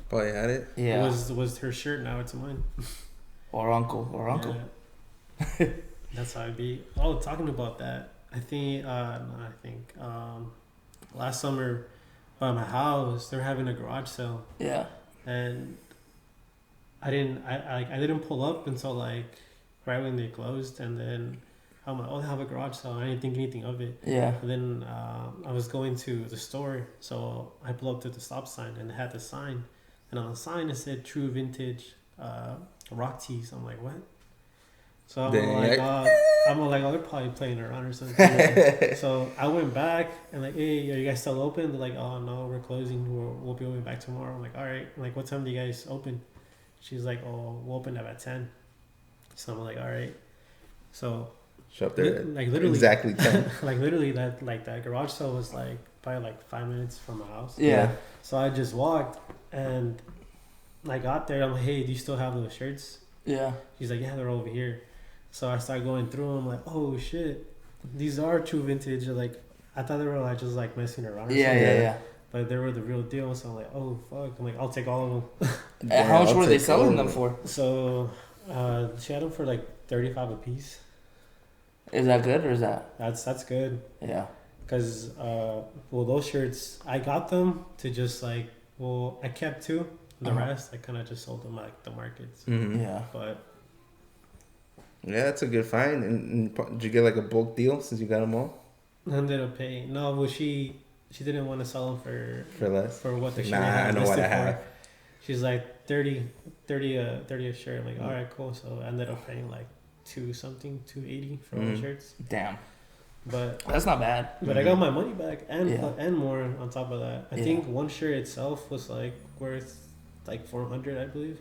Probably had it. Yeah. It was her shirt. Now it's mine. Or uncle. Yeah. That's how it be. Oh, talking about that. I think. Last summer, by my house, they're having a garage sale, Yeah. and I didn't pull up until like right when they closed, and then I'm like, oh, they have a garage sale. I didn't think anything of it. Yeah. And then I was going to the store, so I pulled up to the stop sign, and it had the sign, and on the sign it said "True Vintage Rock Tees." I'm like, what? So I'm like, oh, they're probably playing around or something. So I went back and like, hey, are you guys still open? They're like, oh no, we're closing. We'll be open back tomorrow. I'm like, all right. I'm like, what time do you guys open? She's like, oh, we'll open up at 10. So I'm like, all right. So Show up there. like literally exactly 10. like literally that garage sale was like probably like 5 minutes from my house. Yeah. So I just walked and I got there. I'm like, hey, do you still have those shirts? Yeah. She's like, yeah, they're over here. So I started going through them. I'm like, oh shit, these are true vintage. Like I thought they were like just like messing around. Or something. Yeah. But they were the real deal. So I'm like, oh fuck. I'm like, I'll take all of them. And how much I'll were they take selling all them of for? So she had them for like 35 a piece. Is that good or is that? That's good. Yeah. Cause those shirts I got them to just like I kept two. The rest I kind of just sold them like the markets. Mm-hmm. Yeah. But yeah, that's a good find. And did you get like a bulk deal since you got them all I ended up paying. No, well she didn't want to sell them for less? for what the shirt Nah, had I know what I listed have. for. She's like 30 a shirt. I'm like, all right, cool. So I ended up paying like 280 for all the shirts. Damn. But That's not bad. But I got my money back and Yeah. and more on top of that. I Yeah. think one shirt itself was like worth like 400, I believe.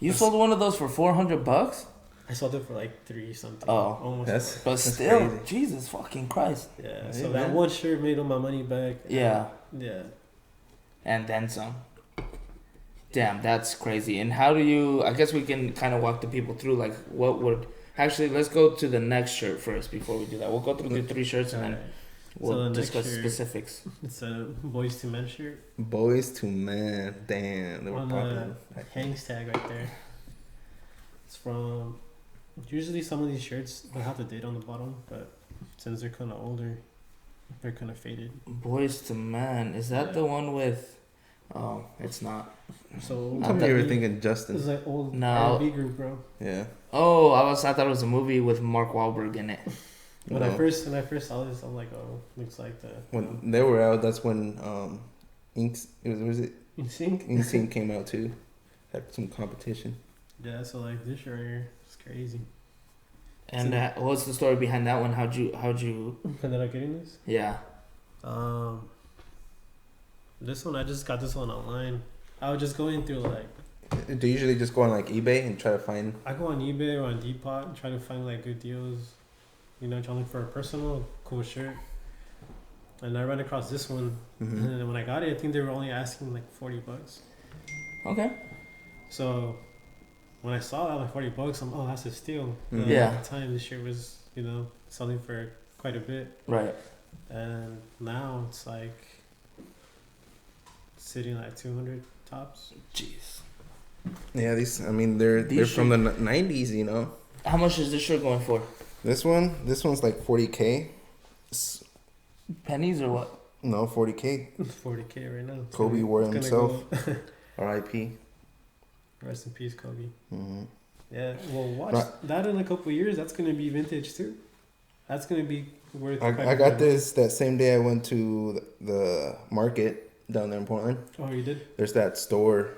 You sold one of those for $400? I sold it for like 3 something. Oh. Almost. That's- four. But That's still, crazy. Jesus fucking Christ. Yeah. Yeah, So that man. one shirt made all my money back. Yeah. Yeah. And then some. Damn, that's crazy. And how do you, I guess we can kind of walk the people through, like, what would, actually, let's go to the next shirt first before we do that. We'll go through the 3 shirts and then Alright. we'll So the next discuss shirt- specifics. It's a Boys to Men shirt. Boys to men. Damn, they were On popular. the hangs tag right there. It's from. Usually some of these shirts don't have the date on the bottom, but since they're kind of older, they're kind of faded. Boys to Men. Is that the one with, oh, it's not. So Tell me you were thinking Justin. This is like old No. R&B group, bro. Yeah. Oh, I thought it was a movie with Mark Wahlberg in it. When I No. first saw this, I'm like, oh, looks like the When they were out, that's when was it In Sync. Insync came out too. Had some competition. Yeah, so like this shirt right here is crazy. And what's the story behind that one? How'd you? Ended up getting this. Yeah. This one I just got this one online. I was just going through like Do you usually just go on like eBay and try to find? I go on eBay or on Depop and try to find like good deals. You know, trying to look for a personal cool shirt. And I ran across this one, Mhm. and then when I got it, I think they were only asking like $40. Okay. So when I saw that like $40, I'm that's a steal. Mhm. Yeah. At the time, this shirt was selling for quite a bit, Right. and now it's like sitting at 200 tops. Jeez. Yeah, they're These from the 90s, you know. How much is this shirt going for? This one's like 40K. Pennies or what? No, 40K. 40K right now. It's Kobe wore it it's himself. go- R.I.P. Rest in peace, Kobe. Mm-hmm. Yeah, well, watch Right. that in a couple of years. That's gonna be vintage too. That's gonna be worth. quite I a got bit. this that same day I went to the market down there in Portland. Oh, you did? There's that store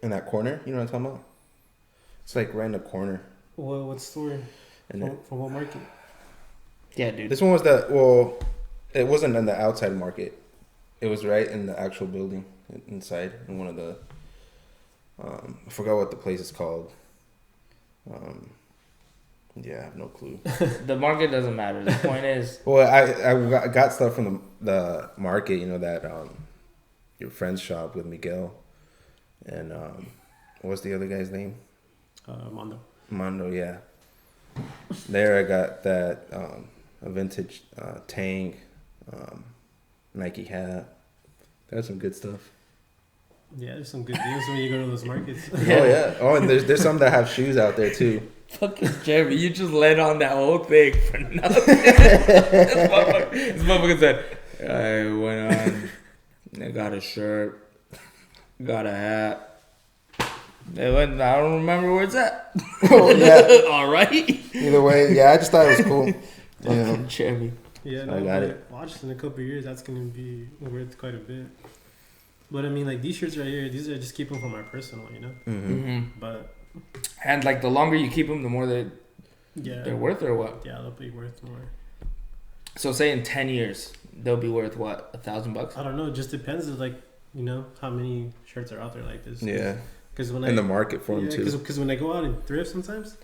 in that corner. You know what I'm talking about? It's like right in the corner. What store? And From what market? Yeah, dude. this one was it wasn't in the outside market. It was right in the actual building inside in one of the. I forgot what the place is called. Yeah, I have no clue. The market doesn't matter. The point is, Well, I got stuff from the market, you know, that your friend's shop with Miguel, and what's the other guy's name? Mondo, yeah. There I got that a vintage tank, Nike hat. That's some good stuff. Yeah, there's some good deals when you go to those markets. Oh yeah. Oh, and there's some that have shoes out there too. Fucking Jeremy, you just let on that whole thing for nothing. This motherfucker said, I went on, I got a shirt, got a hat. They went, I don't remember where it's at. Oh yeah. All right. Either way, yeah, I just thought it was cool. Yeah. Fucking Jeremy. Yeah, I got it. Watch in a couple of years, that's gonna be worth quite a bit. But I mean, like these shirts right here, these are just keeping for my personal, you know. Mm-hmm. But And like the longer you keep them, the more they're yeah, worth, or what? yeah, they'll be worth more. So say in 10 years, they'll be worth what? $1,000? I don't know. It just depends on like how many shirts are out there like this. Yeah. Because when In the market for them too. Because when I go out and thrift sometimes,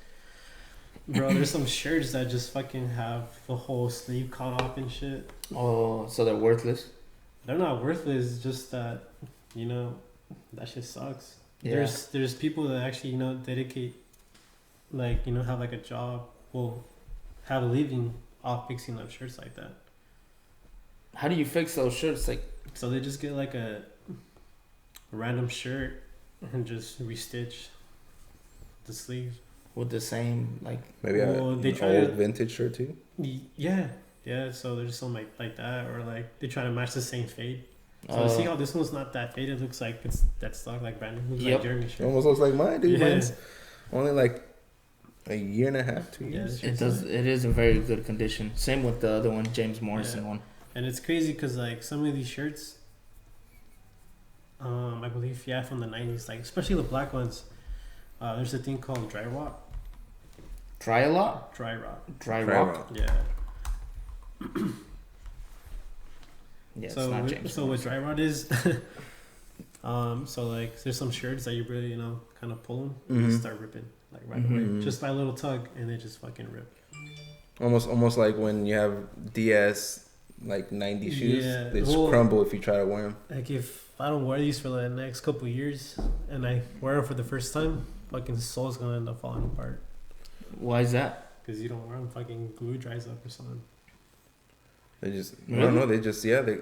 bro, there's some shirts that just fucking have the whole sleeve cut off and shit. Oh, so they're worthless? They're not worthless. Just that that shit sucks. Yeah. There's people that actually dedicate, like have like a job, well, have a living off fixing up shirts like that. How do you fix those shirts? Like, So they just get like a random shirt and just restitch the sleeve. with the same, like, Maybe Well, an they try old to- vintage shirt too. Yeah. So there's something like that, or like they try to match the same fade. So see how this one's not that faded? It looks like it's that stock like Brandon. Looks Yep. like Jeremy's It shirt. almost looks like mine, dude. Yeah. Mine's only like a year and a half, 2 Yeah, years. it does. It is in very good condition. Same with the other one, James Morrison Yeah. one. And it's crazy because like some of these shirts, I believe from the 90s, like especially the black ones. There's a thing called dry rot. Dry a lot. Dry rot. Dry Dry rock. rot. Yeah. Yeah, it's so not with, James. so what Morrison. dry rot is, so like there's some shirts that you really kind of pull them and Mhm. start ripping like right Mhm. away, just by a little tug, and they just fucking rip. Almost like when you have DS like 90 shoes, Yeah, they just well- crumble if you try to wear them. Like if I don't wear these for the next couple of years and I wear them for the first time, fucking sole's gonna end up falling apart Why is that? because you don't wear them. Fucking glue dries up or something. They just I Really? don't know. They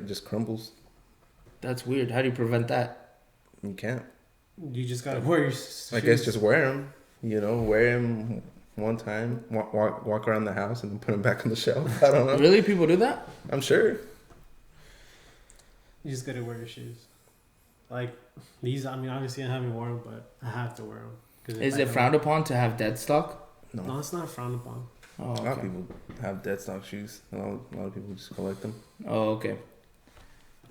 just crumbles. That's weird. How do you prevent that? You can't. You just gotta wear your shoes. I guess just wear them. Wear them one time. Walk around the house and then put them back on the shelf. I don't know. Really, people do that? I'm sure. You just gotta wear your shoes. Like these, I mean, obviously I haven't worn them, but I have to wear them. Is it frowned upon to have dead stock? No. No, it's not frowned upon. Oh, A lot of okay. people have dead stock shoes. A lot of people just collect them. Oh, okay.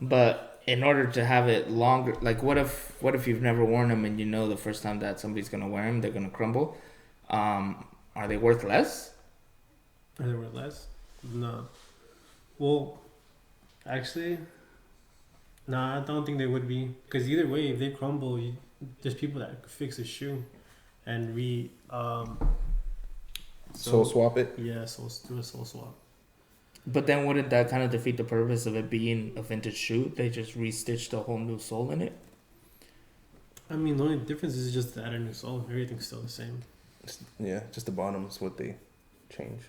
But in order to have it longer, like what if you've never worn them and you know the first time that somebody's gonna wear them, they're gonna crumble? Are they worth less? Are they worth less? No. Well, actually, nah, I don't think they would be. Because either way, if they crumble, there's people that could fix a shoe and Soul swap it. Yeah, do a soul swap. But then wouldn't that kind of defeat the purpose of it being a vintage shoe? They just restitched a whole new sole in it. I mean, the only difference is just to add a new sole. Everything's still the same. Yeah, just the bottom is what they change,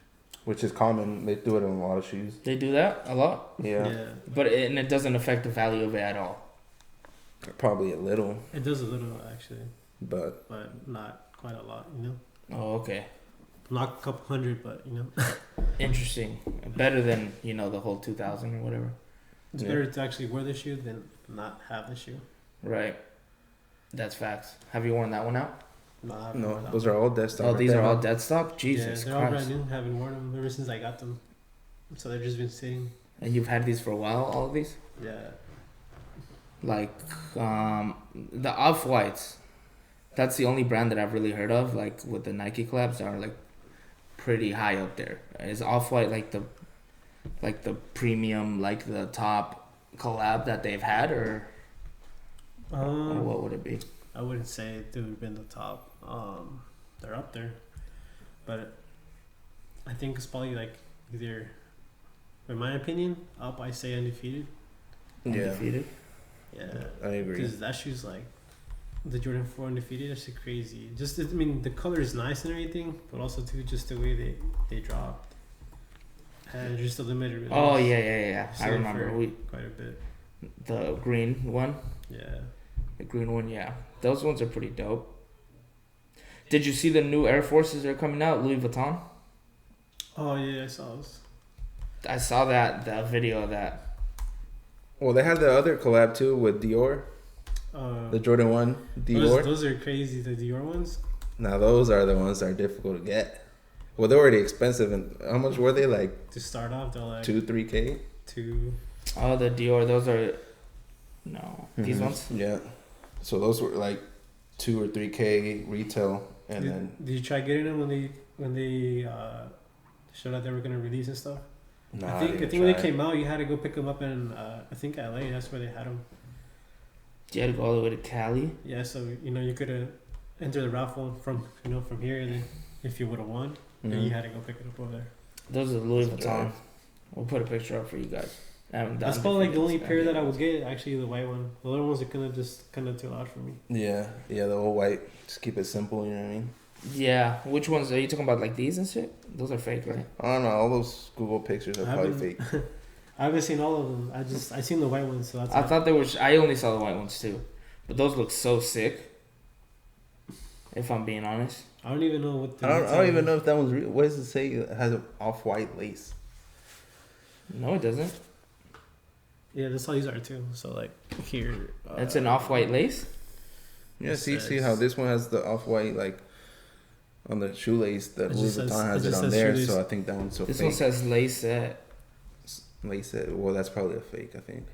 which is common. They do it in a lot of shoes. They do that a lot, Yeah, but it doesn't affect the value of it at all. probably a little, It does a little, actually, but but not quite a lot, Oh, okay. Not a couple hundred, but, Interesting. Better than the whole 2000 or whatever. It's Yeah. better to actually wear the shoe than not have the shoe. Right. That's facts. Have you worn that one out? No, I haven't no, worn that those one. are all dead stock. Oh, right these there, are all huh? dead stock? Jesus Yeah, they're all Christ. brand new. Haven't worn them ever since I got them. So they've just been sitting. And you've had these for a while, all of these? Yeah. Like, the Off-Whites. That's the only brand that I've really heard of, like, with the Nike collabs that are, like, pretty high up there. Is Off-White, like the premium, like, the top collab that they've had, or what would it be? I wouldn't say they would have been the top. They're up there. But I think it's probably, like, either, in my opinion, up, I say undefeated. Yeah, Undefeated? Yeah. I agree. Because that shoe's like the Jordan 4 undefeated. That's crazy. Just, I mean, the color is nice and everything, but also too just the way they drop. And just a limited release. Oh, yeah. I Sold remember. for quite a bit. The green one. Yeah. The green one, yeah. Those ones are pretty dope. Did you see the new Air Forces that are coming out, Louis Vuitton? Oh yeah, I saw those. I saw that video of that. Well, they had the other collab too with Dior. The Jordan 1 Dior. Those are crazy. The Dior ones. Now those are the ones that are difficult to get. Well, they're already expensive. And how much were they? Like to start off, they're like 2-3K. Oh, the Dior. Those are these ones. Yeah. So those were like 2 or 3K retail, and then. Did you try getting them when they showed out they were gonna release and stuff? Nah, I think when they came out, you had to go pick them up in I think LA. That's where they had them. You had to go all the way to Cali. Yeah, so you could enter the raffle from here, and then if you would have won, then you had to go pick it up over there. Those are Louis Vuitton. We'll put a picture up for you guys. That's probably like the only pair that I would get. Actually, the white one. The other ones are kind of too loud for me. Yeah, the old white. Just keep it simple. You know what I mean? Yeah. Which ones are you talking about? Like these and shit? Those are fake, right? I don't know. All those Google pictures are probably fake. I haven't seen all of them. I seen the white ones, so that's. I thought there was. I only saw the white ones too, but those look so sick. If I'm being honest. I don't even know what. I don't even know if that one's real. What does it say? It has an off-white lace. No, it doesn't. Yeah, that's how these are too. So like here. It's an off-white lace. Yeah, see how this one has the off-white like on the shoelace. That Louis Vuitton has it on there, so I think that one's so fake. This one says lace-set. Lace-set. Well, that's probably a fake, I think.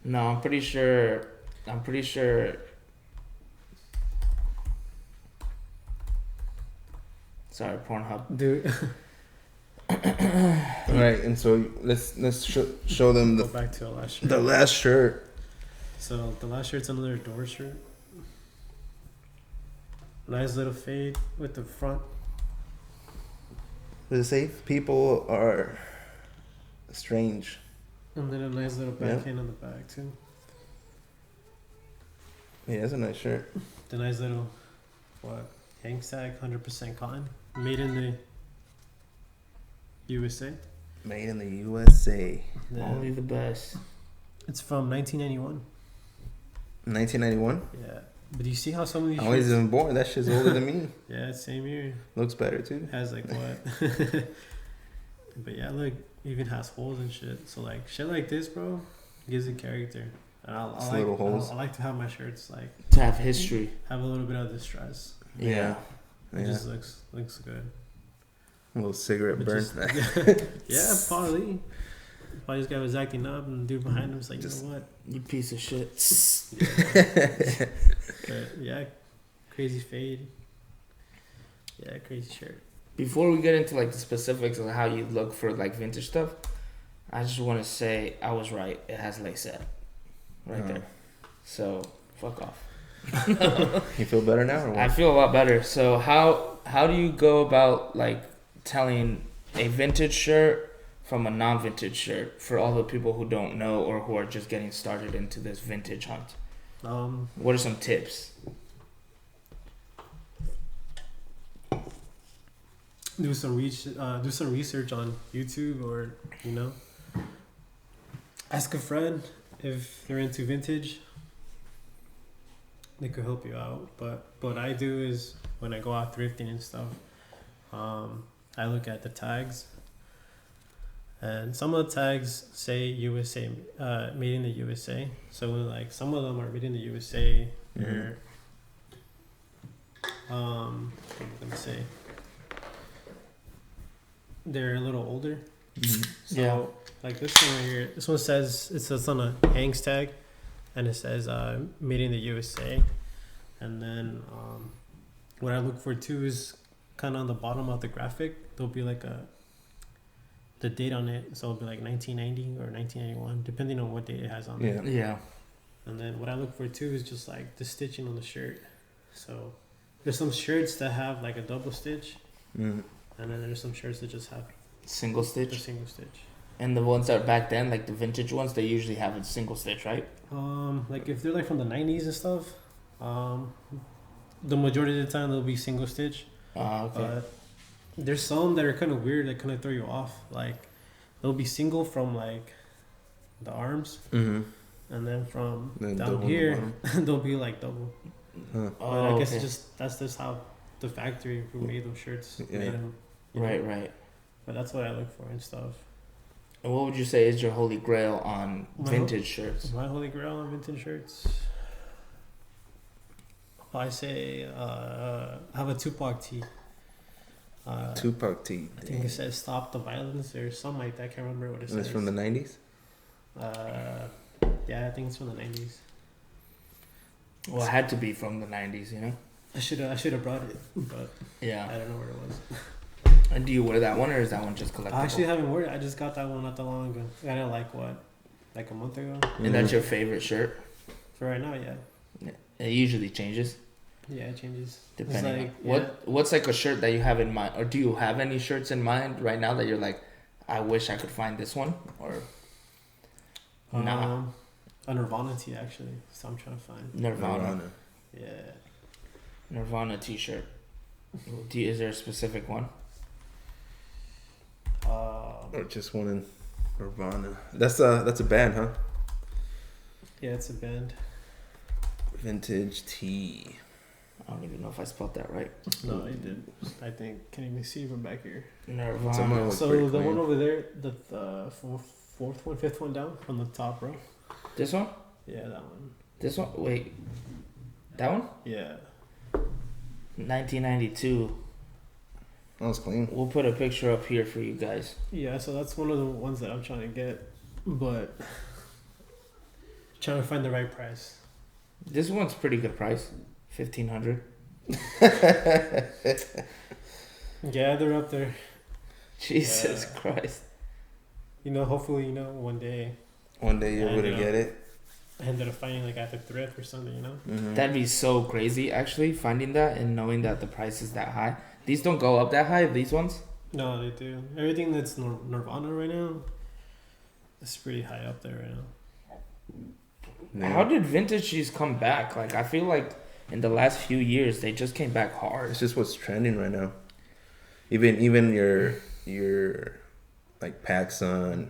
No, I'm pretty sure. Sorry, Pornhub. Dude. Alright, and so let's show them Go back to the last shirt. The last shirt. So the last shirt's another door shirt. Nice little fade with the front. Does it say people are strange? And then a nice little backhand on the back too. Yeah, it's a nice shirt. The nice little hang tag, 100% cotton, made in the USA. Made in the USA. Yeah. Only the best. It's from 1991. 1991? Yeah. But do you see how some of these I wasn't even born. That shit's older than me. Yeah, same year. Looks better too. Has like what? But yeah, look, even has holes and shit. So like shit like this, bro, gives it character. And I like to have my shirts like to have history. Have a little bit of distress. Yeah. It just looks good. A little cigarette burn. Yeah, probably. Probably this guy was acting up, and the dude behind him was like, you know what? You piece of shit. But yeah, crazy fade. Yeah, crazy shirt. Before we get into like the specifics of how you look for like vintage stuff, I just want to say I was right. It has lace-up right there. So fuck off. You feel better now, or what? I feel a lot better. So how do you go about like telling a vintage shirt from a non-vintage shirt for all the people who don't know or who are just getting started into this vintage hunt? What are some tips? Do some research on YouTube, or ask a friend if they're into vintage. They could help you out. But what I do is when I go out thrifting and stuff, I look at the tags, and some of the tags say USA, made in the USA. So like some of them are made in the USA. They're let me say they're a little older. So like this one right here, this one says it says on a hangs tag, and it says made in the USA. And then what I look for too is kind of on the bottom of the graphic, there'll be like the date on it. So it'll be like 1990 or 1991, depending on what date it has on it. Yeah. And then what I look for too is just like the stitching on the shirt. So there's some shirts that have like a double stitch, and then there's some shirts that just have single stitch. A single stitch. And the ones that are back then, like the vintage ones, they usually have a single stitch, right? Like if they're like from the 90s and stuff, the majority of the time they'll be single stitch. Okay. There's some that are kind of weird that kind of throw you off. Like they'll be single from like the arms, and then from Then down double here they'll be like double. Huh. But I guess okay. that's just how the factory who made those shirts Yeah. made them. Right. But that's what I look for and stuff. And what would you say is your holy grail on My vintage shirts? My holy grail on vintage shirts. I say I have a Tupac tee. Tupac tee. I think it says "Stop the Violence" or something like that. I can't remember what it And says. it's from the 90s? Yeah, I think it's from the 90s. Well, it had to be from the 90s, you know? I should have brought it, but Yeah. I don't know where it was. And do you wear that one, or is that one just collectible? I actually haven't worn it. I just got that one not that long ago. I got it like a month ago. And that's your favorite shirt? For right now, yeah. It usually changes Yeah, it changes. depending. It's On what's like a shirt that you have in mind, or do you have any shirts in mind right now that you're like, I wish I could find this one, or nah? A Nirvana tee actually. So I'm trying to find. Nirvana Yeah. T-shirt. Is there a specific one? Or just one in Nirvana. That's a band, huh? Yeah, it's a band. Vintage tee. I don't even know if I spelled that right. No, I did. I think. Can you see from back here? Nirvana. Someone looks So pretty the clean. one over there, the fourth one, fifth one down from the top row. This one? Yeah, that one. This one? Wait. That one? Yeah. 1992. That was clean. We'll put a picture up here for you guys. Yeah, so that's one of the ones that I'm trying to get, but trying to find the right price. This one's pretty good price. $1,500. Yeah, they're up there. Jesus Yeah. Christ. Hopefully, one day One day you're I able to know. get it. I ended up finding like at the thrift or something, Mm-hmm. That'd be so crazy, actually, finding that and knowing that the price is that high. These don't go up that high, these ones? No, they do. Everything that's Nirvana right now is pretty high up there right now. How did vintage shoes come back? Like, I feel like in the last few years, they just came back hard. It's just what's trending right now. Even your like PacSun,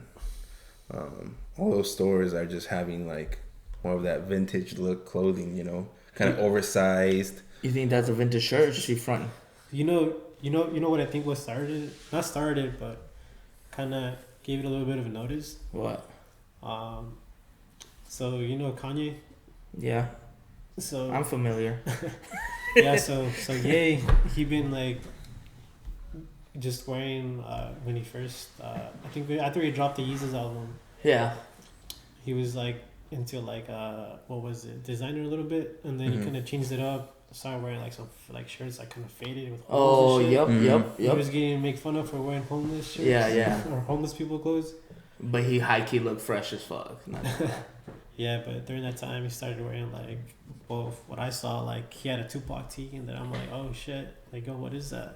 all those stores are just having like more of that vintage look clothing, kind of oversized. You think that's a vintage shirt or is she fronting? You know what I think was not started, but kind of gave it a little bit of a notice. What? So Kanye. Yeah, So I'm familiar. yeah, so Ye, he been like just wearing when he first I think after he dropped the Yeezus album, Yeah. he was like into like what was it, designer a little bit, and then he kind of changed it up, started wearing like some like shirts like kind of faded with holes Oh, and shit. yep. He was getting made fun of for wearing homeless shirts. Yeah. Or homeless people clothes. But he high-key looked fresh as fuck. Yeah, but during that time he started wearing like, well, what I saw, like he had a Tupac tee, and then I'm like, oh shit, like, oh, what is that?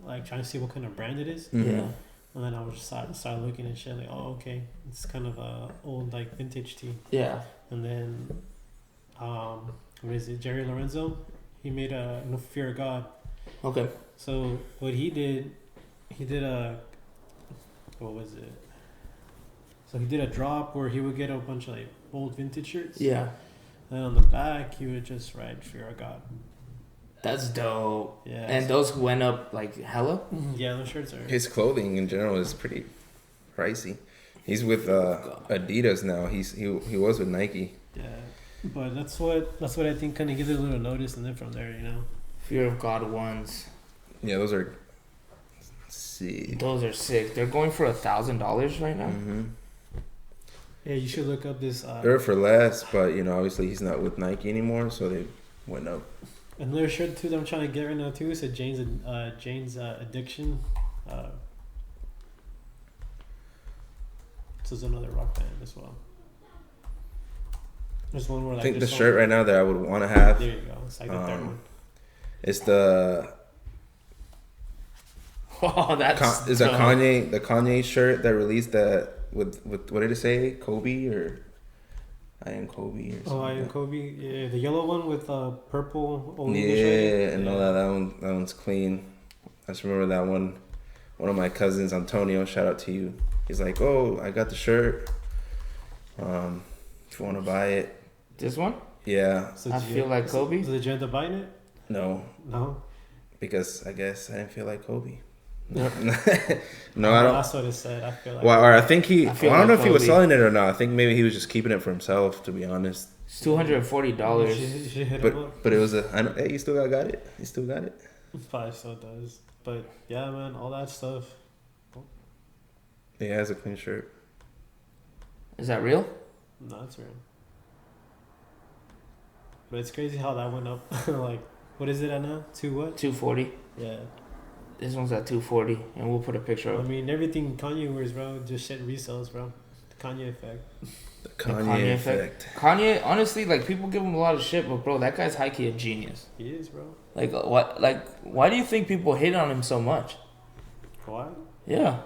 Like trying to see what kind of brand it is. Yeah. And then I was just started looking at shit, like, oh, okay, it's kind of a old like vintage tee. Yeah. And then, what is it? Jerry Lorenzo, he made a No Fear of God. Okay. So what he did a, what was it? So he did a drop where he would get a bunch of like old vintage shirts. Yeah. And on the back, he would just write Fear of God. That's dope. Yeah. And those went up like hella? Yeah, those shirts are. His clothing in general is pretty pricey. He's with Adidas now. He was with Nike. Yeah. But that's what I think kind of gives it a little notice, and then from there, Fear of God ones. Yeah, those are sick. Those are sick. They're going for $1,000 right now. Mm-hmm. Yeah, you should look up this. They're for less, but obviously he's not with Nike anymore, so they went up. Another shirt too that I'm trying to get right now too is a Jane's Addiction. This is another rock band as well. There's one where like I think the this shirt one, right now that I would want to have. There you go. It's like the third one. It's the Oh, that's is a dope. Kanye shirt that released that with what did it say? Kobe or I am Kobe or something. Oh, I am Kobe. Yeah, the yellow one with purple. Yeah, and all that. That one's clean. I just remember that one. One of my cousins, Antonio, shout out to you. He's like, "Oh, I got the shirt. If you want to buy it. This one? Yeah. So I feel like Kobe. So did you end up buying it? No. No. Because I guess I didn't feel like Kobe. No, I don't. That's what it said. I feel like. Well, or I think I don't know if he was Kobe. selling it or not. I think maybe he was just keeping it for himself, to be honest. It's $240. You should hit him up. But it was hey, you still got it. You still got it. Probably still does. But yeah, man, all that stuff. He has a clean shirt. Is that real? No, it's real. But it's crazy how that went up. Like, what is it at now? What? 240. Yeah. This one's at 240, and we'll put a picture I of. mean, everything Kanye wears, bro, just shit resells, bro. The Kanye effect. The Kanye effect. Kanye, honestly, like people give him a lot of shit, but bro, that guy's high key a genius. He is, bro. Like what? Like why do you think people hate on him so much? Why? Yeah.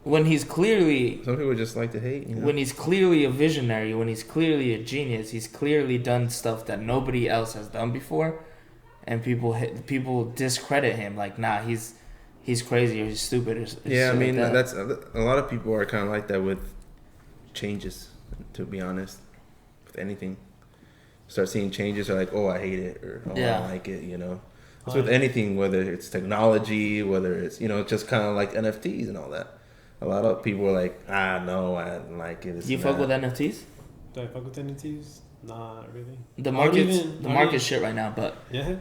When he's clearly. Some people just like to hate. You know? When he's clearly a visionary, when he's clearly a genius, he's clearly done stuff that nobody else has done before, and people discredit him. Like, nah, he's crazy or he's stupid. Or yeah, I mean like that's a lot of people are kind of like that with changes. To be honest, with anything, start seeing changes, they're like, oh, I hate it, or oh, I don't like it. You know, it's with anything, whether it's technology, whether it's just kind of like NFTs and all that. A lot of people are like, no, I don't like it. You fuck with NFTs? Do I fuck with NFTs? Nah, not really. The market's shit right now, but yeah.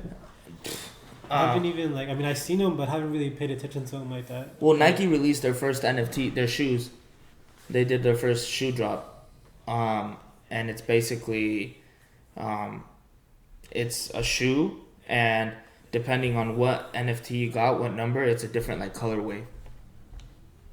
I haven't even I seen them, but haven't really paid attention to them like that. Well, Nike released their first NFT, their shoes. They did their first shoe drop, and it's basically, it's a shoe, and depending on what NFT you got, what number, it's a different colorway.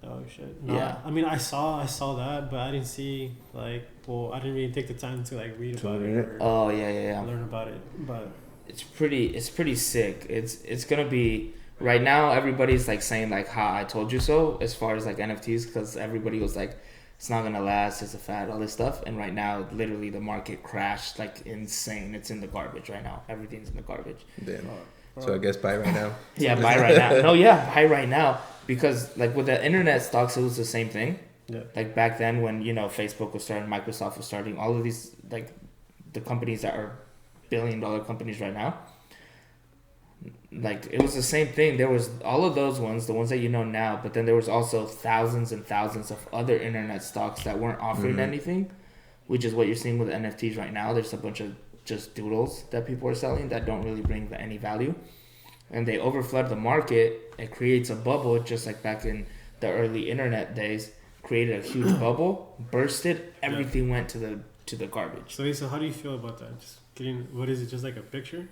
Oh shit! No, yeah. I mean, I saw that, but I didn't see I didn't really take the time to read about it. Oh yeah. Learn about it, but it's pretty sick. It's gonna be right now. Everybody's saying "Ha, I told you so" as far as NFTs, because everybody was like, it's not gonna last, it's a fad, all this stuff. And right now, literally, the market crashed insane. It's in the garbage right now. Everything's in the garbage. Damn. So I guess buy right now. Yeah, buy right now. No, yeah, buy right now. Because with the internet stocks, it was the same thing. Yeah. Back then when, Facebook was starting, Microsoft was starting, all of these, the companies that are billion-dollar companies right now, it was the same thing. There was all of those ones, the ones that you know now, but then there was also thousands and thousands of other internet stocks that weren't offering anything, which is what you're seeing with NFTs right now. There's a bunch of just doodles that people are selling that don't really bring any value. And they overflood the market. It creates a bubble, just like back in the early internet days. Created a huge bubble, bursted, everything went to the garbage. So how do you feel about that? Just getting, what is it? Just like a picture?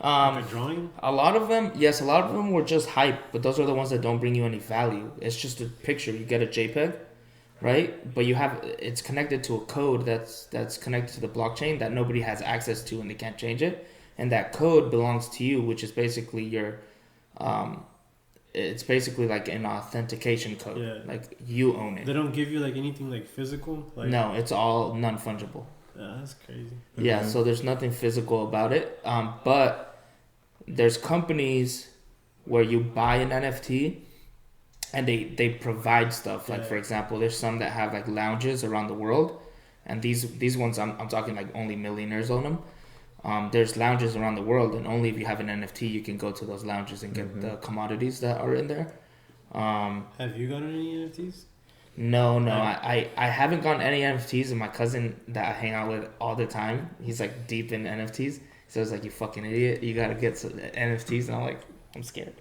A drawing? A lot of them were just hype, but those are the ones that don't bring you any value. It's just a picture. You get a JPEG, right? But it's connected to a code that's connected to the blockchain that nobody has access to, and they can't change it. And that code belongs to you, which is basically your, it's basically an authentication code. Yeah. You own it. They don't give you anything physical? No, it's all non-fungible. Yeah, that's crazy. Yeah, so there's nothing physical about it. But there's companies where you buy an NFT and they provide stuff. For example, there's some that have lounges around the world. And these ones, I'm talking only millionaires own them. There's lounges around the world, and only if you have an NFT you can go to those lounges and get the commodities that are in there. Have you gotten any NFTs? No, I haven't gotten any NFTs, and my cousin that I hang out with all the time, he's deep in NFTs. So I was you fucking idiot, you gotta get some NFTs, and I'm scared.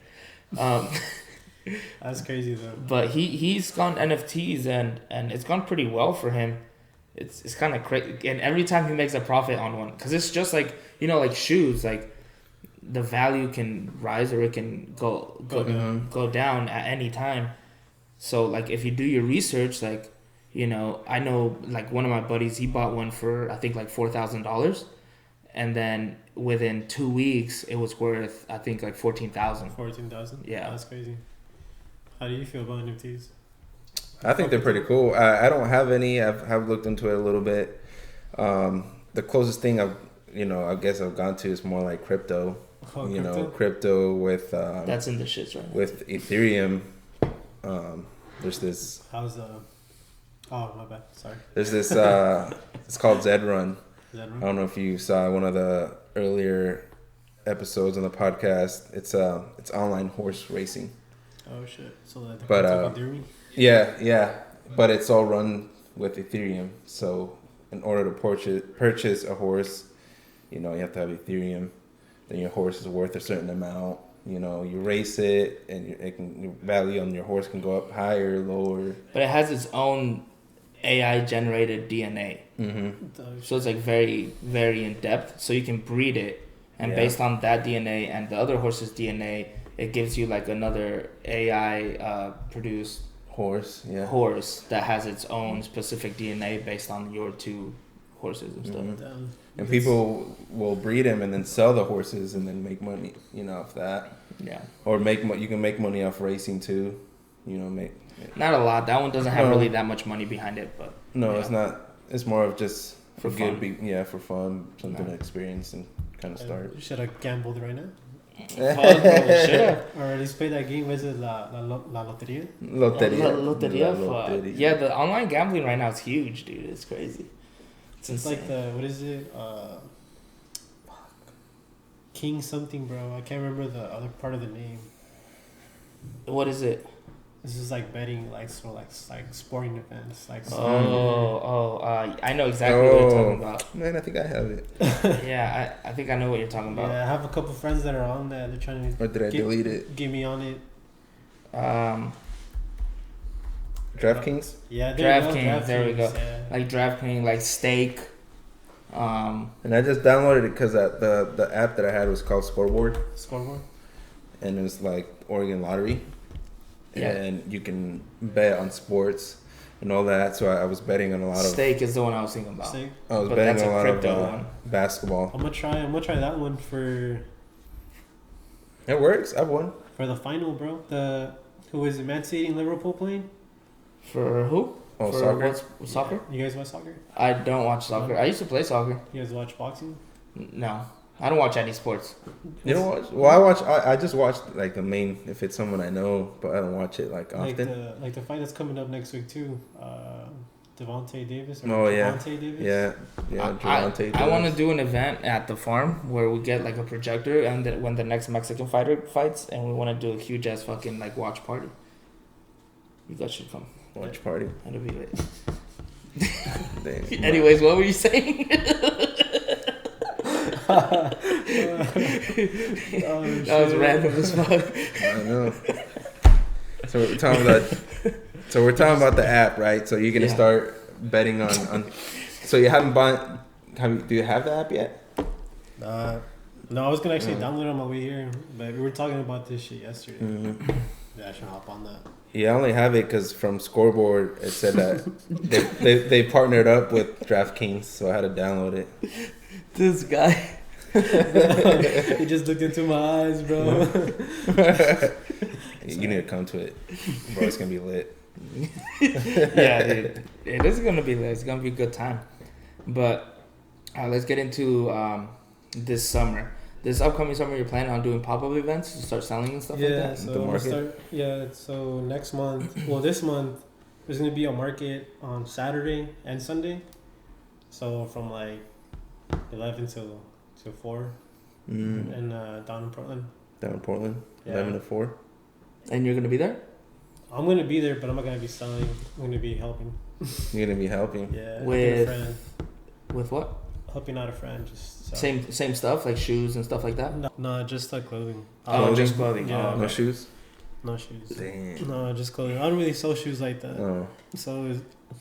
That's crazy though. But he's gone NFTs, and it's gone pretty well for him. It's kind of crazy, and every time he makes a profit on one, because it's just shoes, the value can rise or it can go down at any time. So if you do your research, I know one of my buddies, he bought one for I think $4,000, and then within 2 weeks it was worth I think $14,000. 14,000. Yeah, that's crazy. How do you feel about NFTs? I think they're pretty cool. I don't have any. I've looked into it a little bit. The closest thing I guess I've gone to is more crypto. Crypto with that's in the shits right now. With Ethereum. There's this. How's Oh, my bad. Sorry. There's this. It's called Zed Run. Is that I right? don't know if you saw one of the earlier episodes on the podcast. It's online horse racing. Oh shit! So that But, fucking through me. Yeah, but it's all run with Ethereum. So in order to purchase a horse, you have to have Ethereum. Then your horse is worth a certain amount. You race it, and your value on your horse can go up higher, lower. But it has its own AI generated DNA. Mm-hmm. So it's like very, very in depth. So you can breed it, and based on that DNA and the other horse's DNA, it gives you like another AI produced Horse, yeah. horse that has its own specific DNA based on your two horses and stuff. Mhm. And people will breed them and then sell the horses and then make money, off that. Yeah. Or you can make money off racing too, make. Not a lot. That one doesn't have No. really that much money behind it, but No, yeah. it's not. It's more of just For good fun. for fun, something No. to experience and kind of start. You should have gambled right now. Fuck, bro, shit. Or at least play that game. Was it La Loteria? Loteria. Loteria. La Fuck. Yeah, the online gambling right now is huge, dude. It's crazy. It's It's insane. like what is it? King something, bro. I can't remember the other part of the name. What is it? This is like betting, like sporting events, like. I know exactly what you're talking about. Man, I think I have it. Yeah, I think I know what you're talking about. Yeah, I have a couple friends that are on that. They're trying to Or did I delete it? get me on it. DraftKings? Yeah, DraftKings, there we go. Yeah. Like DraftKings, like Stake. And I just downloaded it because the app that I had was called Scoreboard. Scoreboard. And it was like Oregon Lottery. Yeah. And you can bet on sports and all that. So I was betting on a lot of. Stake is the one I was thinking about. Stake. I was But betting that's on a a lot of crypto one. basketball. I'm gonna try that one for It works. I've won. the final, bro. Who is it? Man City and Liverpool playing? For who? Oh, For soccer? Soccer? Yeah. You guys watch soccer? I don't watch soccer. I used to play soccer. You guys watch boxing? No, I don't watch any sports. You don't watch? Well, I just watched like the main if it's someone I know, but I don't watch it like often. Like the fight that's coming up next week too. Devontae Davis. Or Oh, yeah. Devontae Davis. Yeah, Gerardo. I want to do an event at the farm where we get like a projector and when the next Mexican fighter fights, and we want to do a huge ass fucking like watch party. You guys should come. Watch party. It'll be lit. Dang. Anyways, what were you saying? That was random as fuck. I know. So we're talking about the app, right? So you're gonna Yeah. start betting on. So you haven't bought. Do you have the app yet? No, I was gonna actually download it on my way here, but we were talking about this shit yesterday. Mm-hmm. Yeah, I should hop on that. Yeah, I only have it because from Scoreboard it said that they partnered up with DraftKings, so I had to download it. This guy. He just looked into my eyes, bro. You need to come to it, bro. It's gonna be lit. Yeah, dude. It is gonna be lit. It's gonna be a good time. But let's get into this summer. This upcoming summer, you're planning on doing pop-up events to start selling and stuff like that? So The I'm gonna market? so next month, this month, there's gonna be a market on Saturday and Sunday. So from like 11 till 4, and down in Portland. Down in Portland, Yeah. 11 to 4. And you're gonna be there? I'm gonna be there, but I'm not gonna be selling. I'm gonna be helping. You're gonna be helping. Yeah, helping With- a friend, With what? helping out a friend, just sell. Same stuff, like shoes and stuff like that? No, just like clothing. Oh, just clothing. Yeah. Oh, No okay. shoes. No shoes. Damn. No, just clothing. I don't really sell shoes like that. Oh. So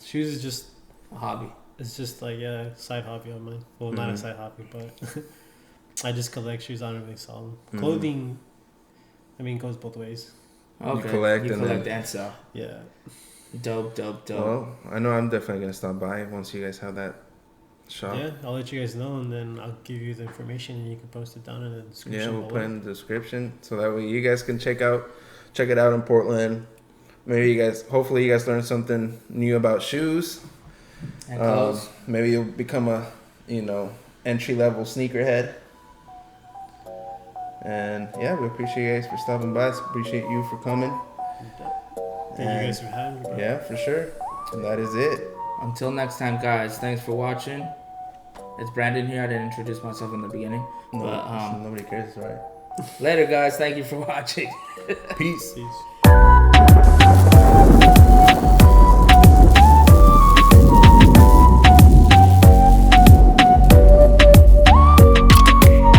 shoes is just A hobby. it's just like side hobby on mine. Well, not a Mhm. side hobby, but I just collect shoes. I don't really sell them. Mhm. Clothing, I mean, goes both ways. Okay. collect you and collect then- and sell. Yeah. Dope. Well, I know I'm definitely gonna stop by once you guys have that shop. Yeah, I'll let you guys know, and then I'll give you the information, and you can post it down in the description. Yeah, we'll below. put it in the description so that way you guys can check it out in Portland. Maybe hopefully you guys learn something new about shoes. And clothes. Maybe you'll become a entry level sneakerhead. And yeah, we appreciate you guys for stopping by. Appreciate you for coming. Thank you guys for having me, bro. Yeah, for sure. And that is it. Until next time, guys. Thanks for watching. It's Brandon here. I didn't introduce myself in the beginning. No, But, nobody cares, right? later, guys. Thank you for watching. Peace. Peace.